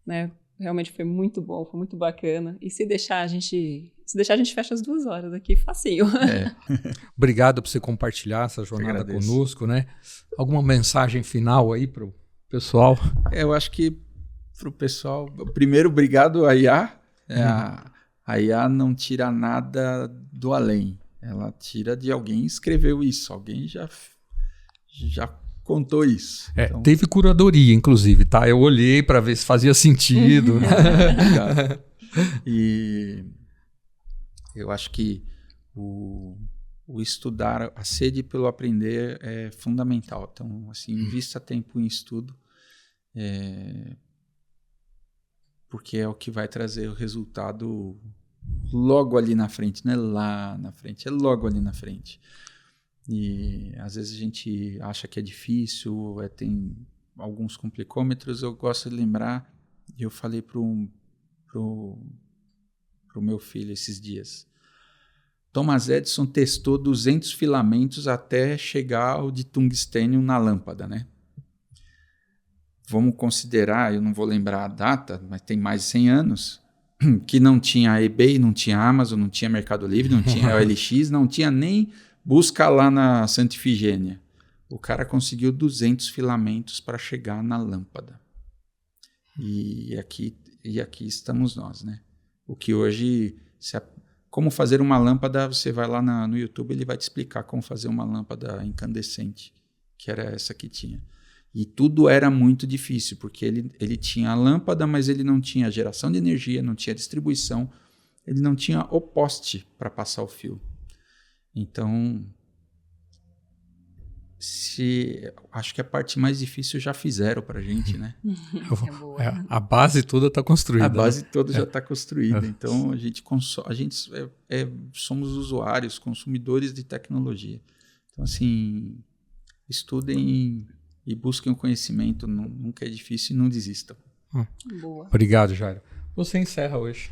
né? Realmente foi muito bom, foi muito bacana. E se deixar a gente fecha as 2 horas aqui, facinho. Obrigado por você compartilhar essa jornada conosco, né? Alguma mensagem final aí para o pessoal? Eu acho que para o pessoal, primeiro, obrigado à IA. A IA não tira nada do além. Ela tira de alguém que escreveu isso. Alguém já contou isso. Então... Teve curadoria, inclusive, tá? Eu olhei para ver se fazia sentido. Obrigado. E eu acho que o estudar, a sede pelo aprender é fundamental. Então, assim, invista tempo em estudo, porque é o que vai trazer o resultado logo ali na frente, não é lá na frente, é logo ali na frente. E às vezes a gente acha que é difícil, tem alguns complicômetros. Eu gosto de lembrar, eu falei pro meu filho esses dias, Thomas Edison testou 200 filamentos até chegar ao de tungstênio na lâmpada, né? Vamos considerar, eu não vou lembrar a data, mas tem mais de 100 anos, que não tinha eBay, não tinha Amazon, não tinha Mercado Livre, não tinha OLX, não tinha nem busca lá na Santa Ifigênia. O cara conseguiu 200 filamentos para chegar na lâmpada. E aqui estamos nós, né? O que hoje, como fazer uma lâmpada, você vai lá no YouTube, ele vai te explicar como fazer uma lâmpada incandescente, que era essa que tinha. E tudo era muito difícil, porque ele tinha a lâmpada, mas ele não tinha geração de energia, não tinha distribuição, ele não tinha o poste para passar o fio. Então, acho que a parte mais difícil já fizeram para a gente, né? É boa. A base toda está construída. A base né? toda já está construída. Então, somos usuários, consumidores de tecnologia. Então, assim, estudem e busquem o conhecimento. Nunca é difícil e não desistam. Boa. Obrigado, Jairo. Você encerra hoje.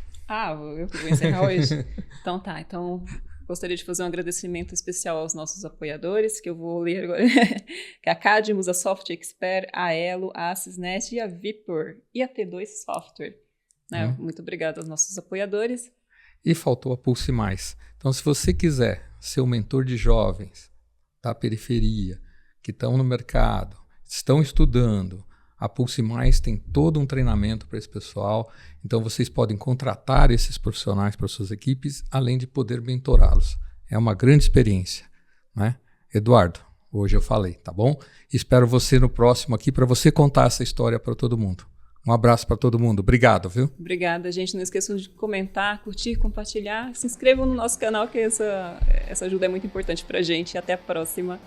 Eu vou encerrar hoje? Então tá. Então, gostaria de fazer um agradecimento especial aos nossos apoiadores, que eu vou ler agora. Que é a Cadmus, a Soft Expert, a Elo, a Asisnet e a Vipor. E a T2 Software. Né? Muito obrigada aos nossos apoiadores. E faltou a Pulse Mais. Então, se você quiser ser um mentor de jovens da periferia, que estão no mercado, estão estudando, a Pulse Mais tem todo um treinamento para esse pessoal. Então, vocês podem contratar esses profissionais para suas equipes, além de poder mentorá-los. É uma grande experiência, né? Eduardo, hoje eu falei, tá bom? Espero você no próximo aqui para você contar essa história para todo mundo. Um abraço para todo mundo. Obrigado, viu? Obrigada, gente. Não esqueçam de comentar, curtir, compartilhar. Se inscrevam no nosso canal, que essa ajuda é muito importante para a gente. Até a próxima.